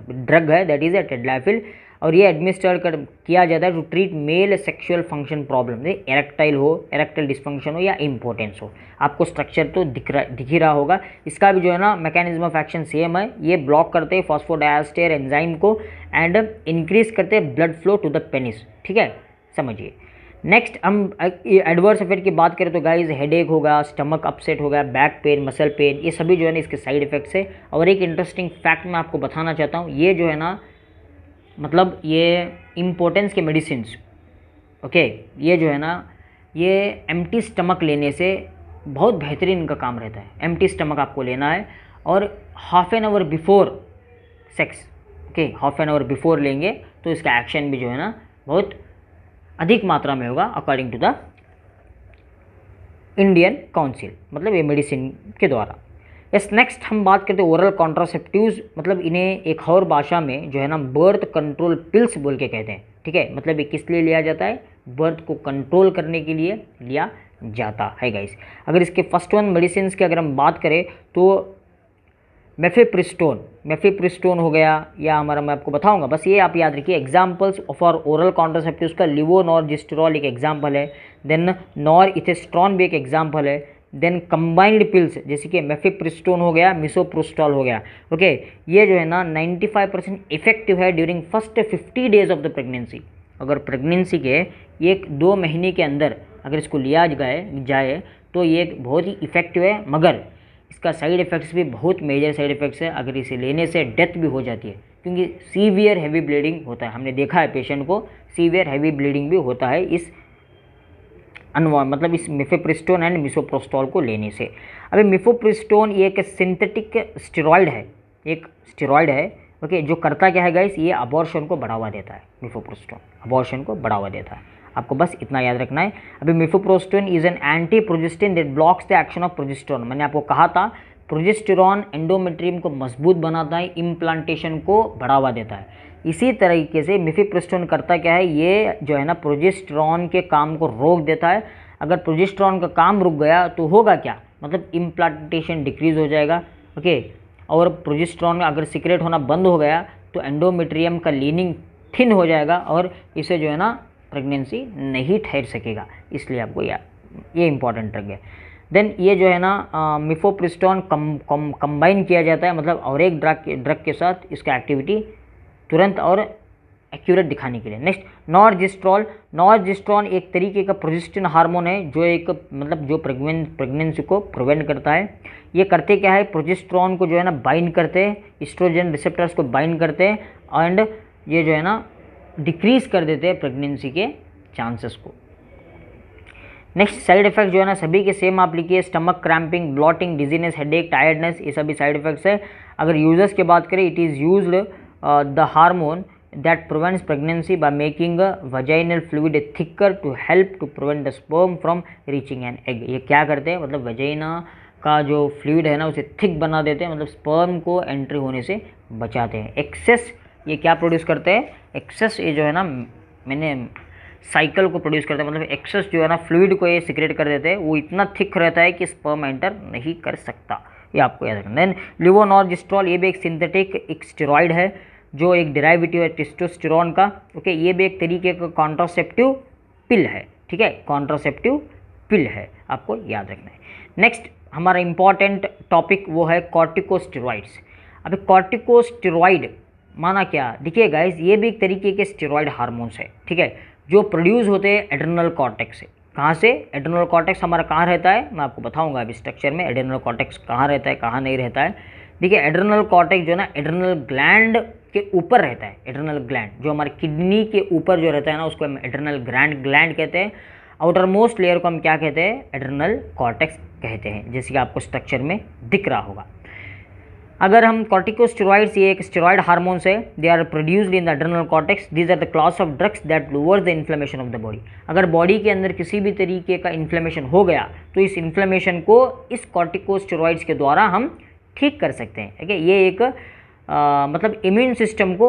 ड्रग है, दैट इज़ ए टेडनाफिल। और ये एडमिनिस्टर किया जाता है to treat male sexual function problem, erectile हो, एरेक्टाइल डिसफंक्शन हो या इम्पोर्टेंस हो। आपको स्ट्रक्चर तो दिख ही रहा होगा। इसका भी जो है ना मैकेनिज्म ऑफ एक्शन सेम है। ये ब्लॉक करते हैं फॉस्फोडायस्टर एंजाइम को एंड इंक्रीज करते हैं blood flow to the penis. ठीक है, समझिए। नेक्स्ट हम एडवर्स इफेक्ट की बात करें तो गाइज हेडेक होगा, स्टमक अपसेट होगा, बैक पेन, मसल पेन, ये सभी जो है ना इसके साइड इफेक्ट्स है। और एक इंटरेस्टिंग फैक्ट मैं आपको बताना चाहता हूँ, ये जो है ना मतलब ये इम्पोर्टेंस के मेडिसिन्स, ओके, ये जो है ना ये एम्प्टी स्टमक लेने से बहुत बेहतरीन इनका काम रहता है। एम्प्टी स्टमक आपको लेना है और half an hour before sex, okay, half an hour before लेंगे तो इसका एक्शन भी जो है ना बहुत अधिक मात्रा में होगा according to the Indian council, मतलब ये मेडिसिन के द्वारा। यस, नेक्स्ट हम बात करते हैं ओरल कॉन्ट्रासेप्टिव्स। मतलब इन्हें एक और भाषा में जो है ना बर्थ कंट्रोल पिल्स बोल के कहते हैं। ठीक है, मतलब ये किस लिए लिया जाता है, बर्थ को कंट्रोल करने के लिए लिया जाता है गाइस। अगर इसके फर्स्ट वन मेडिसिन की अगर हम बात करें तो मेफेप्रिस्टोन हो गया, या हमारा मैं आपको बताऊंगा, बस ये आप याद रखिए। एग्जाम्पल्स फॉर ओरल कॉन्ट्रासेप्टिव्स का लिवोनॉर्जिस्टेरॉल एक एग्जाम्पल है, देन नॉरइथेस्ट्रॉन भी एक एग्जाम्पल है, देन कंबाइंड पिल्स जैसे कि मेफेप्रिस्टोन हो गया, मिसोप्रोस्टॉल हो गया। ओके, ये जो है ना 95% इफेक्टिव है during first 50 days of the pregnancy. अगर प्रेगनेंसी के 1-2 महीने के अंदर अगर इसको लिया जाए तो ये बहुत ही इफेक्टिव है, मगर इसका साइड इफ़ेक्ट्स भी बहुत मेजर साइड इफ़ेक्ट्स है। अगर इसे लेने से डेथ भी हो जाती है, क्योंकि सीवियर हैवी ब्लीडिंग होता है। हमने देखा है पेशेंट को सीवियर हैवी ब्लीडिंग भी होता है इस मतलब इस मिफेप्रिस्टोन एंड मिसोप्रोस्टॉल को लेने से। अभी मिफेप्रिस्टोन ये एक सिंथेटिक स्टेरॉइड है, ओके, जो करता क्या है गाइस, ये अबॉर्शन को बढ़ावा देता है। मिफेप्रिस्टोन अबॉर्शन को बढ़ावा देता है, आपको बस इतना याद रखना है। अभी mifepristone is an anti progestin that blocks the action of progesterone. मैंने आपको कहा था प्रोजेस्टेरॉन एंडोमेट्रियम को मजबूत बनाता है, इम्प्लांटेशन को बढ़ावा देता है। इसी तरीके से मिफेप्रिस्टोन करता क्या है, ये जो है ना प्रोजेस्टेरॉन के काम को रोक देता है। अगर प्रोजेस्टेरॉन का काम रुक गया तो होगा क्या, मतलब इम्प्लांटेशन डिक्रीज हो जाएगा, ओके, और प्रोजेस्टेरॉन अगर सीक्रेट होना बंद हो गया तो एंडोमेट्रियम का लीनिंग थिन हो जाएगा और इसे जो है ना प्रेगनेंसी नहीं ठहर सकेगा। इसलिए आपको ये इंपॉर्टेंट ड्रग है। देन ये जो है ना मिफोप्रिस्टोन कंबाइन किया जाता है, मतलब और एक ड्रग के साथ इसका एक्टिविटी तुरंत और एक्यूरेट दिखाने के लिए। नेक्स्ट नॉर्जिस्ट्रॉल। नॉर्जिस्ट्रॉन एक तरीके का प्रोजेस्टेरोन हार्मोन है जो एक मतलब जो प्रेगनेंसी को प्रिवेंट करता है। ये करते क्या है, प्रोजेस्टेरोन को जो है ना बाइंड करते हैं, एस्ट्रोजन रिसेप्टर्स को बाइंड करते हैं एंड ये जो है ना डिक्रीज कर देते हैं प्रेगनेंसी के चांसेस को। नेक्स्ट साइड इफेक्ट जो है ना सभी के सेम आप लिखिए, stomach cramping, blotting, dizziness, headache, tiredness, ये सभी साइड इफेक्ट्स है। अगर यूजर्स की बात करें, it is used the hormone that prevents pregnancy by making a vaginal fluid thicker to help to prevent the sperm from reaching an egg। ये क्या करते हैं, मतलब वजाइना का जो फ्लूइड है ना उसे थिक बना देते हैं, मतलब स्पर्म को एंट्री होने से बचाते हैं। एक्सेस ये क्या प्रोड्यूस करते हैं, एक्सेस ये जो है ना मैंने साइकिल को प्रोड्यूस करते हैं, मतलब एक्सेस जो है ना फ्लूइड को ये सिक्रेट कर देते हैं, वो इतना थिक रहता है कि स्पर्म एंटर नहीं कर सकता, ये आपको याद रखना। देन लिवोनॉर्जिस्ट्रॉल, ये भी एक सिंथेटिक एक स्टेरॉइड है जो एक डेरिवेटिव है टेस्टोस्टेरोन का। ओके, ये भी एक तरीके का कॉन्ट्रासेप्टिव पिल है, ठीक है, कॉन्ट्रासेप्टिव पिल है, आपको याद रखना है। नेक्स्ट हमारा इंपॉर्टेंट टॉपिक वो है कॉर्टिकोस्टेरॉइड्स। अभी कॉर्टिकोस्टेरॉइड माना क्या, देखिए गाइस ये भी एक तरीके के स्टेरॉइड हार्मोन्स है, ठीक है, जो प्रोड्यूस होते हैं एड्रेनल कॉर्टेक्स से। कहाँ से, एड्रेनल कॉर्टेक्स हमारा कहाँ रहता है, मैं आपको बताऊंगा अभी स्ट्रक्चर में एड्रेनल कॉर्टेक्स कहाँ रहता है कहाँ नहीं रहता है। देखिए एड्रेनल कॉर्टेक्स जो है ना एड्रेनल ग्लैंड के ऊपर रहता है, एड्रेनल ग्लैंड जो हमारे किडनी के ऊपर जो रहता है ना उसको हम एड्रेनल ग्लैंड कहते हैं। आउटर मोस्ट लेयर को हम क्या कहते हैं, एड्रेनल कॉर्टेक्स कहते हैं, जैसे कि आपको स्ट्रक्चर में दिख रहा होगा। अगर हम कॉर्टिकोस्टेरॉइड्स, ये एक स्टेरॉइड हार्मोन्स है, they are produced in the adrenal cortex, these are the class of drugs that lowers the inflammation of the body. अगर बॉडी के अंदर किसी भी तरीके का इन्फ्लेमेशन हो गया तो इस इन्फ्लेमेशन को इस कॉर्टिकोस्टेरॉइड्स के द्वारा हम ठीक कर सकते हैं। ठीक है, ये एक मतलब इम्यून सिस्टम को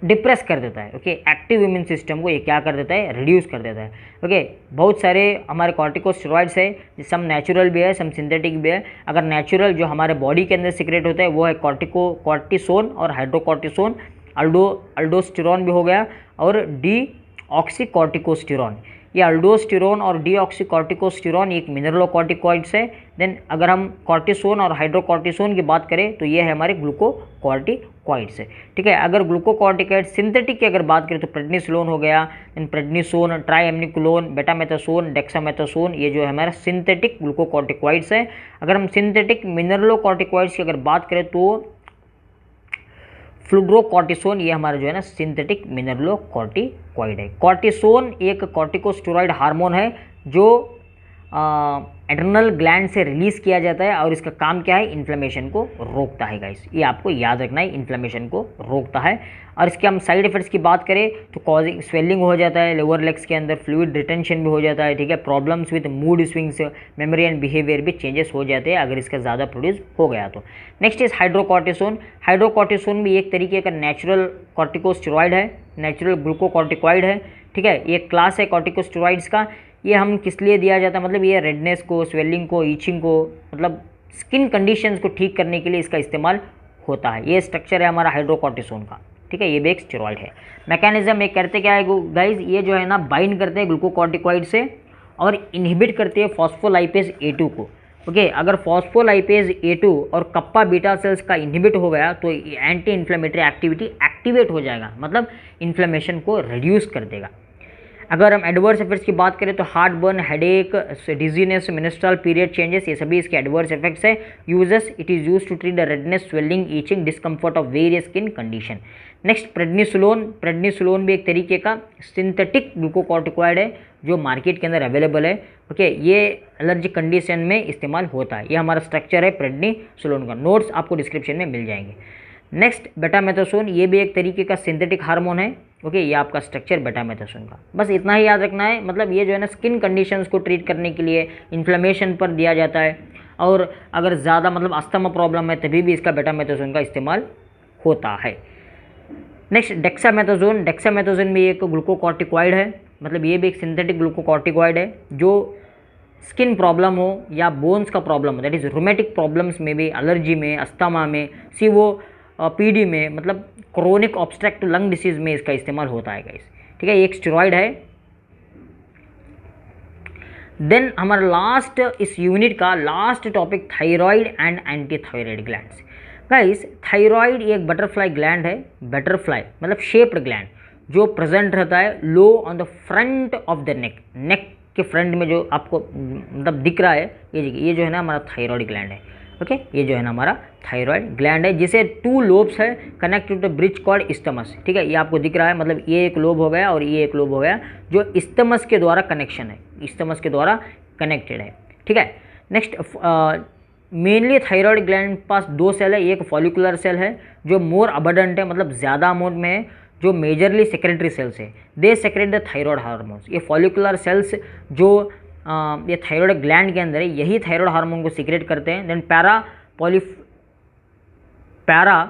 डिप्रेस कर देता है। ओके, एक्टिव इम्यून सिस्टम को ये क्या कर देता है, रिड्यूस कर देता है। ओके, बहुत सारे हमारे कॉर्टिकोस्टेरॉइड्स है, सम नेचुरल भी है सम सिंथेटिक भी है। अगर नेचुरल जो हमारे बॉडी के अंदर सीक्रेट होता है वो है कॉर्टिसोन और हाइड्रोकॉर्टिसोन, अल्डोस्टेरॉन भी हो गया और डीऑक्सीकॉर्टिकोस्टेरॉन। ये अल्डोस्टेरॉन और डीऑक्सीकॉर्टिकोस्टेरॉन एक मिनरलोकॉर्टिकॉइड्स है। देन अगर हम कॉर्टिसोन और हाइड्रोकॉर्टिसोन की बात करें तो ये है हमारे ग्लूकोकॉर्टिकॉइड्स है। ठीक है, अगर ग्लूकोकॉर्टिकॉइड सिंथेटिक की अगर बात करें तो प्रेडनिसोलोन हो गया, देन प्रेडनिसोन, ट्राइएमिनिकुलोन, बेटामेथासोन, डेक्सामेथासोन, ये जो है हमारा सिंथेटिक ग्लूकोकॉर्टिकॉइड्स है। अगर हम सिंथेटिक मिनरलोकॉर्टिकॉइड्स की अगर बात करें तो फ्लूड्रोकॉर्टिसोन, ये हमारा जो है ना सिंथेटिक मिनरलोकॉर्टिकॉइड है। कॉर्टिसोन एक कॉर्टिकोस्टेरॉइड हार्मोन है जो एड्रेनल ग्लैंड से रिलीज़ किया जाता है और इसका काम क्या है, इन्फ्लेमेशन को रोकता है गाइस, ये आपको याद रखना है, इन्फ्लेमेशन को रोकता है। और इसके हम साइड इफेक्ट्स की बात करें तो कॉजिंग स्वेलिंग हो जाता है, लोअर लेग्स के अंदर फ्लूइड रिटेंशन भी हो जाता है। ठीक है, problems with mood swings, memory and behaviour भी चेंजेस हो जाते हैं अगर इसका ज़्यादा प्रोड्यूस हो गया तो। Next is hydrocortisone. हाइड्रोकॉर्टिसोन भी एक तरीके का नेचुरल कॉर्टिकोस्टेरॉइड है, नेचुरल ग्लूकोकॉर्टिकॉइड है। ठीक है, ये क्लास है कॉर्टिकोस्टेरॉइड्स का। ये हम किस लिए दिया जाता है, मतलब ये रेडनेस को, स्वेलिंग को, ईचिंग को, मतलब स्किन कंडीशंस को ठीक करने के लिए इसका इस्तेमाल होता है। ये स्ट्रक्चर है हमारा हाइड्रोकॉर्टिसोन का। ठीक है, ये भी एक स्टेरॉइड है। मैकेनिज्म ये करते क्या है गाइज, ये जो है ना बाइंड करते हैं ग्लूकोकॉर्टिकॉइड से और इनहिबिट करते हैं फॉस्फोलाइपेज A2 को। ओके, अगर फॉस्फोलाइपेज A2 और कप्पा बीटा सेल्स का इनहिबिट हो गया तो एंटी इन्फ्लेमेटरी एक्टिविटी एक्टिवेट हो जाएगा, मतलब इन्फ्लेमेशन को रिड्यूस कर देगा। अगर हम एडवर्स इफेक्ट्स की बात करें तो heart burn, headache, dizziness, menstrual period changes, ये सभी इसके एडवर्स इफेक्ट्स है। Uses, it is use to treat the redness, swelling, itching, discomfort of various skin condition. Next prednisolone. Prednisolone भी एक तरीके का सिंथेटिक ग्लूकोकॉर्टिकॉइड है जो मार्केट के अंदर अवेलेबल है। ओके, ये एलर्जिक कंडीशन में इस्तेमाल होता है। ये हमारा स्ट्रक्चर है प्रेडनिसोलोन का, नोट्स आपको डिस्क्रिप्शन में मिल जाएंगे। नेक्स्ट बेटामेथासोन, ये भी एक तरीके का सिंथेटिक हार्मोन है। ओके, ये आपका स्ट्रक्चर बेटामेथासोन का, बस इतना ही याद रखना है। मतलब ये जो है ना स्किन कंडीशंस को ट्रीट करने के लिए इन्फ्लेमेशन पर दिया जाता है और अगर ज़्यादा मतलब अस्थमा प्रॉब्लम है तभी भी इसका बेटामेथासोन का इस्तेमाल होता है। Next dexamethasone. डेक्सामेथासोन भी एक ग्लूकोकॉर्टिकॉइड है, मतलब ये भी एक सिंथेटिक ग्लूकोकॉर्टिकॉइड है जो स्किन प्रॉब्लम हो या बोन्स का प्रॉब्लम हो, दैट इज़ रोमेटिक प्रॉब्लम्स में भी, एलर्जी में, अस्थमा में, COPD में, मतलब क्रोनिक ऑब्स्ट्रक्टिव लंग डिसीज़ में इसका इस्तेमाल होता है गाइस। ठीक है, एक स्टेरॉइड है। देन हमारा लास्ट इस यूनिट का last topic thyroid and anti thyroid glands. Guys thyroid एक बटरफ्लाई ग्लैंड है, बटरफ्लाई मतलब शेप्ड ग्लैंड जो प्रेजेंट रहता है low on the front of the neck, neck के फ्रंट में जो आपको मतलब दिख रहा है ये जो है ना हमारा थायराइड ग्लैंड है। ओके, ये जो है ना हमारा थायराइड ग्लैंड है जिसे 2 लोब्स है connected to the bridge called isthmus. ठीक है, ये आपको दिख रहा है, मतलब ये एक लोब हो गया और ये एक लोब हो गया जो इस्टमस के द्वारा कनेक्शन है, इस्टमस के द्वारा कनेक्टेड है। ठीक है, नेक्स्ट मेनली थायराइड ग्लैंड पास 2 सेल है, एक फॉलिकुलर सेल है जो मोर अबंडेंट है, मतलब ज़्यादा अमाउंट में है, जो मेजरली सेक्रेटरी सेल्स है, दे सेक्रेट द थायराइड हार्मोन्स। ये फॉलिकुलर सेल्स जो ये थायराइड ग्लैंड के अंदर है यही थायराइड हार्मोन को सीक्रेट करते हैं। देन पैरा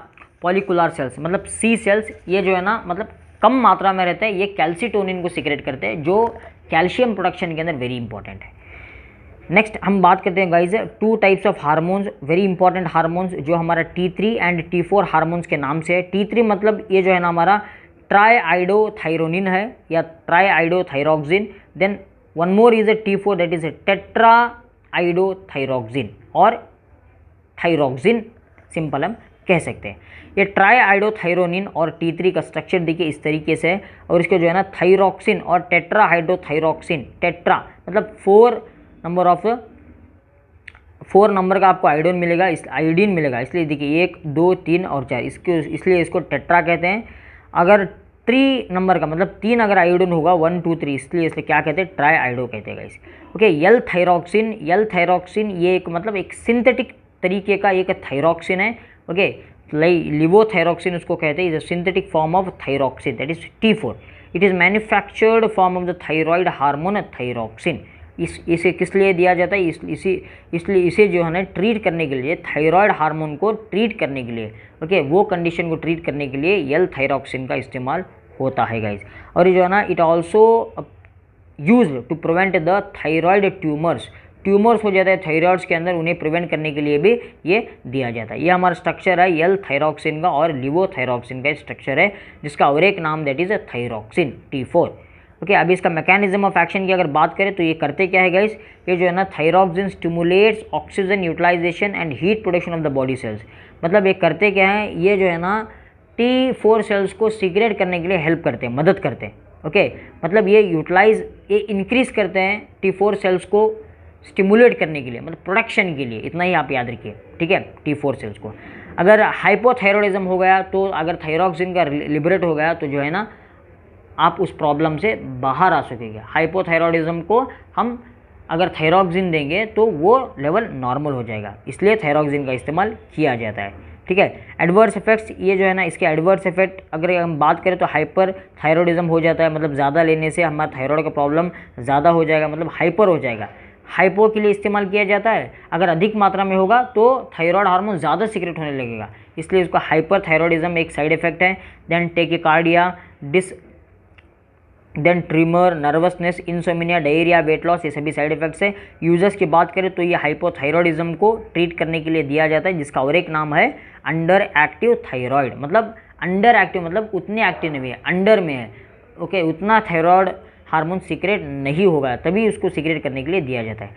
पॉलिकुलर सेल्स मतलब सी सेल्स, ये जो है ना मतलब कम मात्रा में रहते हैं, ये कैल्सिटोनिन को सीक्रेट करते हैं जो कैल्शियम प्रोडक्शन के अंदर वेरी इंपॉर्टेंट है। नेक्स्ट हम बात करते हैं guys 2 types of hormones, very important hormones जो हमारा T3 एंड T4 हार्मोन्स के नाम से है। T3 मतलब ये जो है ना हमारा ट्राईआइडोथायरोनिन है या triiodothyroxine. Then one more is a T4 that is a tetraiodothyroxine और थायरोक्सिन सिंपल हम कह सकते हैं। ये ट्राईआइडोथायरोनिन और T3 का स्ट्रक्चर देखिए इस तरीके से है और इसके जो है ना थायरोक्सिन और टेट्राहाइड्रोथायरोक्सिन, टेट्रा मतलब 4 नंबर का आपको आयोडीन मिलेगा, इसलिए देखिए 1 2 3 और 4 इसलिए इसको टेट्रा कहते हैं। अगर 3 नंबर का मतलब 3 अगर आयोडीन होगा 1 2 3 इसलिए क्या कहते हैं ट्राई आयोडो कहते हैं गाइस। ओके, एल थायरोक्सिन ये एक मतलब एक सिंथेटिक तरीके का एक थायरोक्सिन है। ओके, लिवोथायरोक्सिन उसको कहते हैं, is a synthetic form of thyroxine that is T4। It is manufactured form of the thyroid hormone thyroxine. इसे किस लिए दिया जाता है, इसलिए इसे जो है ना ट्रीट करने के लिए, थायराइड हार्मोन को ट्रीट करने के लिए, ओके वो कंडीशन को ट्रीट करने के लिए एल थायरोक्सिन का इस्तेमाल होता है गाइज। और ये जो है ना it also use to prevent the thyroid tumours हो जाता है थायराइड्स के अंदर, उन्हें प्रिवेंट करने के लिए भी ये दिया जाता है। ये हमारा स्ट्रक्चर है एल थायरोक्सिन का और लिवोथायरोक्सिन का स्ट्रक्चर है जिसका और एक नाम that is thyroxine T4। Okay, अभी इसका मैकेनिज्म ऑफ एक्शन की अगर बात करें तो ये करते क्या है गाइस, ये जो है ना thyroxine stimulates oxygen utilisation and heat production of the body cells. मतलब ये करते क्या है, ये जो है ना T4 सेल्स को सीक्रेट करने के लिए हेल्प करते हैं, मदद करते हैं। ओके, मतलब ये इंक्रीज करते हैं T4 सेल्स को स्टिमुलेट करने के लिए, मतलब प्रोडक्शन के लिए, इतना ही आप याद रखिए। ठीक है, T4 सेल्स को अगर हाइपोथायरॉयडिज्म हो गया तो अगर थायरोक्सिन का लिबरेट हो गया तो जो है ना आप उस प्रॉब्लम से बाहर आ सकेंगे। हाइपोथायरॉयडिज्म को हम अगर थायरोक्सिन देंगे तो वो लेवल नॉर्मल हो जाएगा, इसलिए थायरोक्सिन का इस्तेमाल किया जाता है। ठीक है, एडवर्स इफेक्ट्स ये जो है ना इसके एडवर्स इफेक्ट अगर हम बात करें तो हाइपर थायरॉयडिज्म हो जाता है, मतलब ज़्यादा लेने से हमारा थायराइड का प्रॉब्लम ज़्यादा हो जाएगा, मतलब हाइपर हो जाएगा। हाइपो के लिए इस्तेमाल किया जाता है, अगर अधिक मात्रा में होगा तो थायराइड हार्मोन ज़्यादा सीक्रेट होने लगेगा, इसलिए इसका हाइपर थायरॉयडिज्म एक साइड इफेक्ट है। Then tachycardia, then tremor, nervousness, insomnia, diarrhoea, weight loss, ये सभी साइड इफेक्ट्स है। यूजर्स की बात करें तो ये हाइपोथायरॉयडिज्म को ट्रीट करने के लिए दिया जाता है, जिसका और एक नाम है अंडर एक्टिव थायराइड। मतलब अंडर एक्टिव मतलब उतने एक्टिव नहीं है, अंडर में है। ओके, उतना थायराइड हार्मोन सीक्रेट नहीं होगा, तभी उसको सीक्रेट करने के लिए दिया जाता है।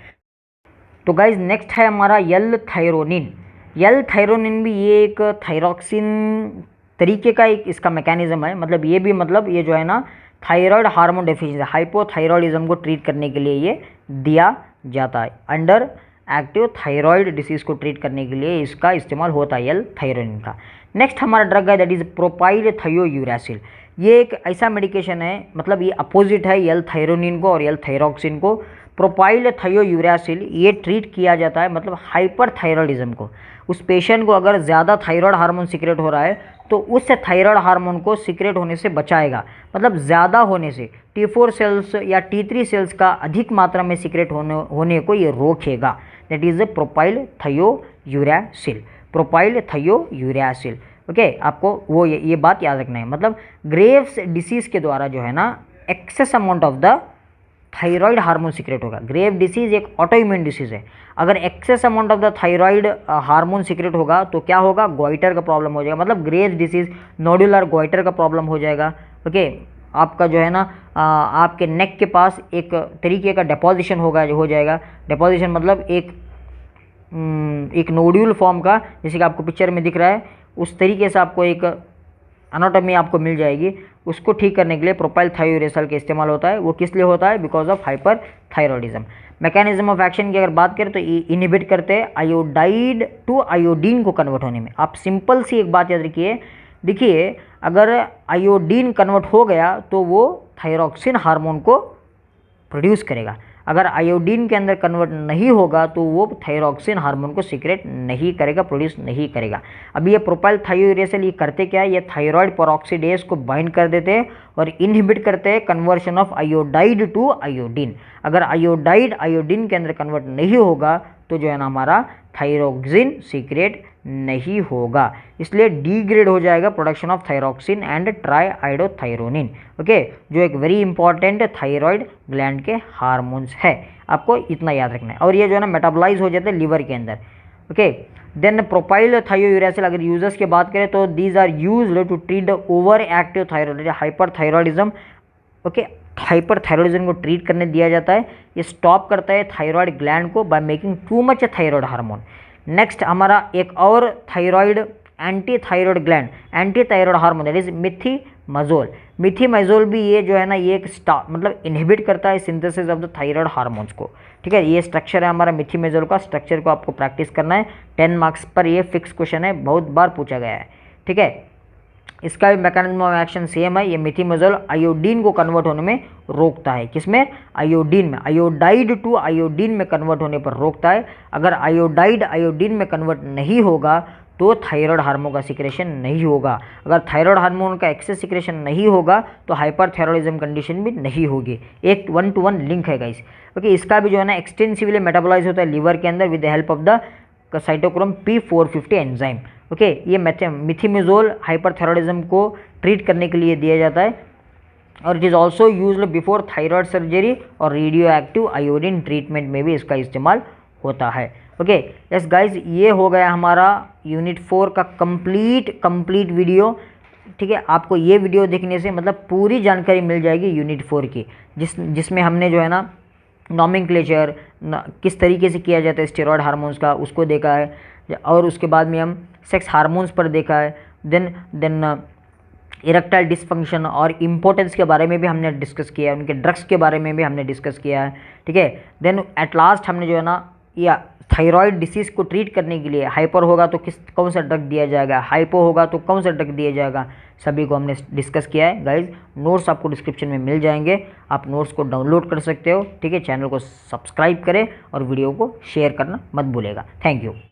तो गाइज नेक्स्ट है हमारा एल थायरोनिन भी ये एक थायरोक्सिन तरीके का एक इसका मैकेनिज्म है, मतलब ये भी मतलब ये जो है ना थायराइड हार्मोन डेफिशिएंसी हाइपोथायरॉयडिज्म को ट्रीट करने के लिए ये दिया जाता है। अंडर एक्टिव थायराइड डिसीज़ को ट्रीट करने के लिए इसका इस्तेमाल होता है एल थायरोनिन का। नेक्स्ट हमारा ड्रग है दैट इज प्रोपाइल थायोयूरैसिल। ये एक ऐसा मेडिकेशन है, मतलब ये अपोजिट है एल थायरोनिन को और एल थायरोक्सिन को। प्रोपाइल थायोयूरैसिल ये ट्रीट किया जाता है मतलब हाइपर थायरॉयडिज्म को। उस पेशेंट को अगर ज़्यादा थायराइड हार्मोन सीक्रेट हो रहा है तो उस थायराइड हार्मोन को सीक्रेट होने से बचाएगा, मतलब ज़्यादा होने से T4 सेल्स या T3 सेल्स का अधिक मात्रा में सीक्रेट होने को ये रोकेगा। That is propyl thiouracil. Okay, आपको वो ये बात याद रखना है। मतलब ग्रेव्स डिसीज़ के द्वारा जो है ना excess amount of the thyroid hormone secrete होगा। ग्रेव डिसीज़ एक ऑटो इम्यून डिसीज़ है, अगर excess amount of the thyroid hormone secrete होगा तो क्या होगा, गोइटर का प्रॉब्लम हो जाएगा, मतलब ग्रेव डिसीज़ नोडुलर गोइटर का प्रॉब्लम हो जाएगा। ओके, आपका जो है ना आपके नेक के पास एक तरीके का डेपोजिशन हो जाएगा। डेपोजिशन मतलब एक नोड्यूल फॉर्म का, जैसे कि आपको पिक्चर में दिख रहा है, उस तरीके से आपको एक एनाटॉमी आपको मिल जाएगी। उसको ठीक करने के लिए प्रोपाइल थायोरेसल का इस्तेमाल होता है। वो किस लिए होता है? Because of hyper thyroidism. Mechanism of action की अगर बात करें तो इनहिबिट करते हैं आयोडाइड टू आयोडीन को कन्वर्ट होने में। आप सिंपल सी एक बात याद रखिए, देखिए अगर आयोडीन कन्वर्ट हो गया तो वो थायरॉक्सिन हार्मोन को प्रोड्यूस करेगा। अगर आयोडीन के अंदर कन्वर्ट नहीं होगा तो वो थायरॉक्सिन हार्मोन को सीक्रेट नहीं करेगा, प्रोड्यूस नहीं करेगा। अब ये प्रोपाइल थायोरेसल ये करते क्या है? ये थायराइड पेरोक्सीडेज को बाइंड कर देते हैं और इनहिबिट करते हैं conversion of iodide to iodine. अगर आयोडाइड आयोडीन के अंदर कन्वर्ट नहीं होगा तो जो है ना हमारा थायरोक्सिन सीक्रेट नहीं होगा, इसलिए डिग्रेड हो जाएगा production of thyroxine and triiodothyronine. Okay, जो एक वेरी इंपॉर्टेंट थायराइड ग्लैंड के हार्मोन्स है, आपको इतना याद रखना है। और ये जो है ना मेटाबोलाइज हो जाते हैं लिवर के अंदर। ओके, देन प्रोपाइल थायोयूरेसिल अगर यूजर्स की बात करें तो these are used to treat the over active thyroid hyper thyroidism. Okay, hyper thyroidism को ट्रीट करने दिया जाता है। ये स्टॉप करता है थायराइड ग्लैंड को by making too much thyroid hormone. Next हमारा एक और thyroid anti thyroid gland anti thyroid hormone that is methimazole. Methimazole भी ये जो है ना ये एक मतलब इनहिबिट करता है synthesis of the thyroid hormones को। ठीक है, ये स्ट्रक्चर है हमारा मिथिमजोल का। स्ट्रक्चर को आपको प्रैक्टिस करना है, 10 मार्क्स पर ये फिक्स क्वेश्चन है, बहुत बार पूछा गया है। ठीक है, इसका भी मैकेनिज्म ऑफ एक्शन सेम है। ये मिथिमजोल आयोडीन को कन्वर्ट होने में रोकता है। किसमें? आयोडीन में। आयोडाइड टू आयोडीन में कन्वर्ट होने पर रोकता है। अगर आयोडाइड आयोडीन में कन्वर्ट नहीं होगा तो थायराइड हार्मोन का सिक्रेशन नहीं होगा। अगर थायराइड हार्मोन का एक्सेस सिक्रेशन नहीं होगा तो हाइपर थायरॉयडिज्म कंडीशन भी नहीं होगी। एक 1-to-1 लिंक है गाइस। ओके, इसका भी जो है ना एक्सटेंसिवली मेटाबोलाइज होता है लिवर के अंदर with the help of the cytochrome P450 enzyme. Okay, ये मिथिमजोल हाइपरथायरॉयडिज्म को ट्रीट करने के लिए दिया जाता है और it is also used before thyroid surgery और रेडियो एक्टिव आयोडीन ट्रीटमेंट में भी इसका इस्तेमाल होता है। ओके यस गाइज, ये हो गया हमारा यूनिट 4 का कंप्लीट वीडियो। ठीक है, आपको ये वीडियो देखने से मतलब पूरी जानकारी मिल जाएगी यूनिट 4 की, जिसमें हमने जो है ना नॉमेनक्लेचर किस तरीके से किया जाता है स्टेरॉयड हार्मोन्स का उसको देखा है और उसके बाद में हम सेक्स हार्मोन्स पर देखा है। देन इरेक्टाइल डिसफंक्शन और इम्पोर्टेंस के बारे में भी हमने डिस्कस किया है, उनके ड्रग्स के बारे में भी हमने डिस्कस किया है। ठीक है, देन एट लास्ट हमने जो है ना या थायराइड डिसीज़ को ट्रीट करने के लिए हाइपर होगा तो कौन सा ड्रग दिया जाएगा, हाइपो होगा तो कौन सा ड्रग दिया जाएगा, सभी को हमने डिस्कस किया है। गाइज, नोट्स आपको डिस्क्रिप्शन में मिल जाएंगे, आप नोट्स को डाउनलोड कर सकते हो। ठीक है, चैनल को सब्सक्राइब करें और वीडियो को शेयर करना मत भूलेगा। Thank you.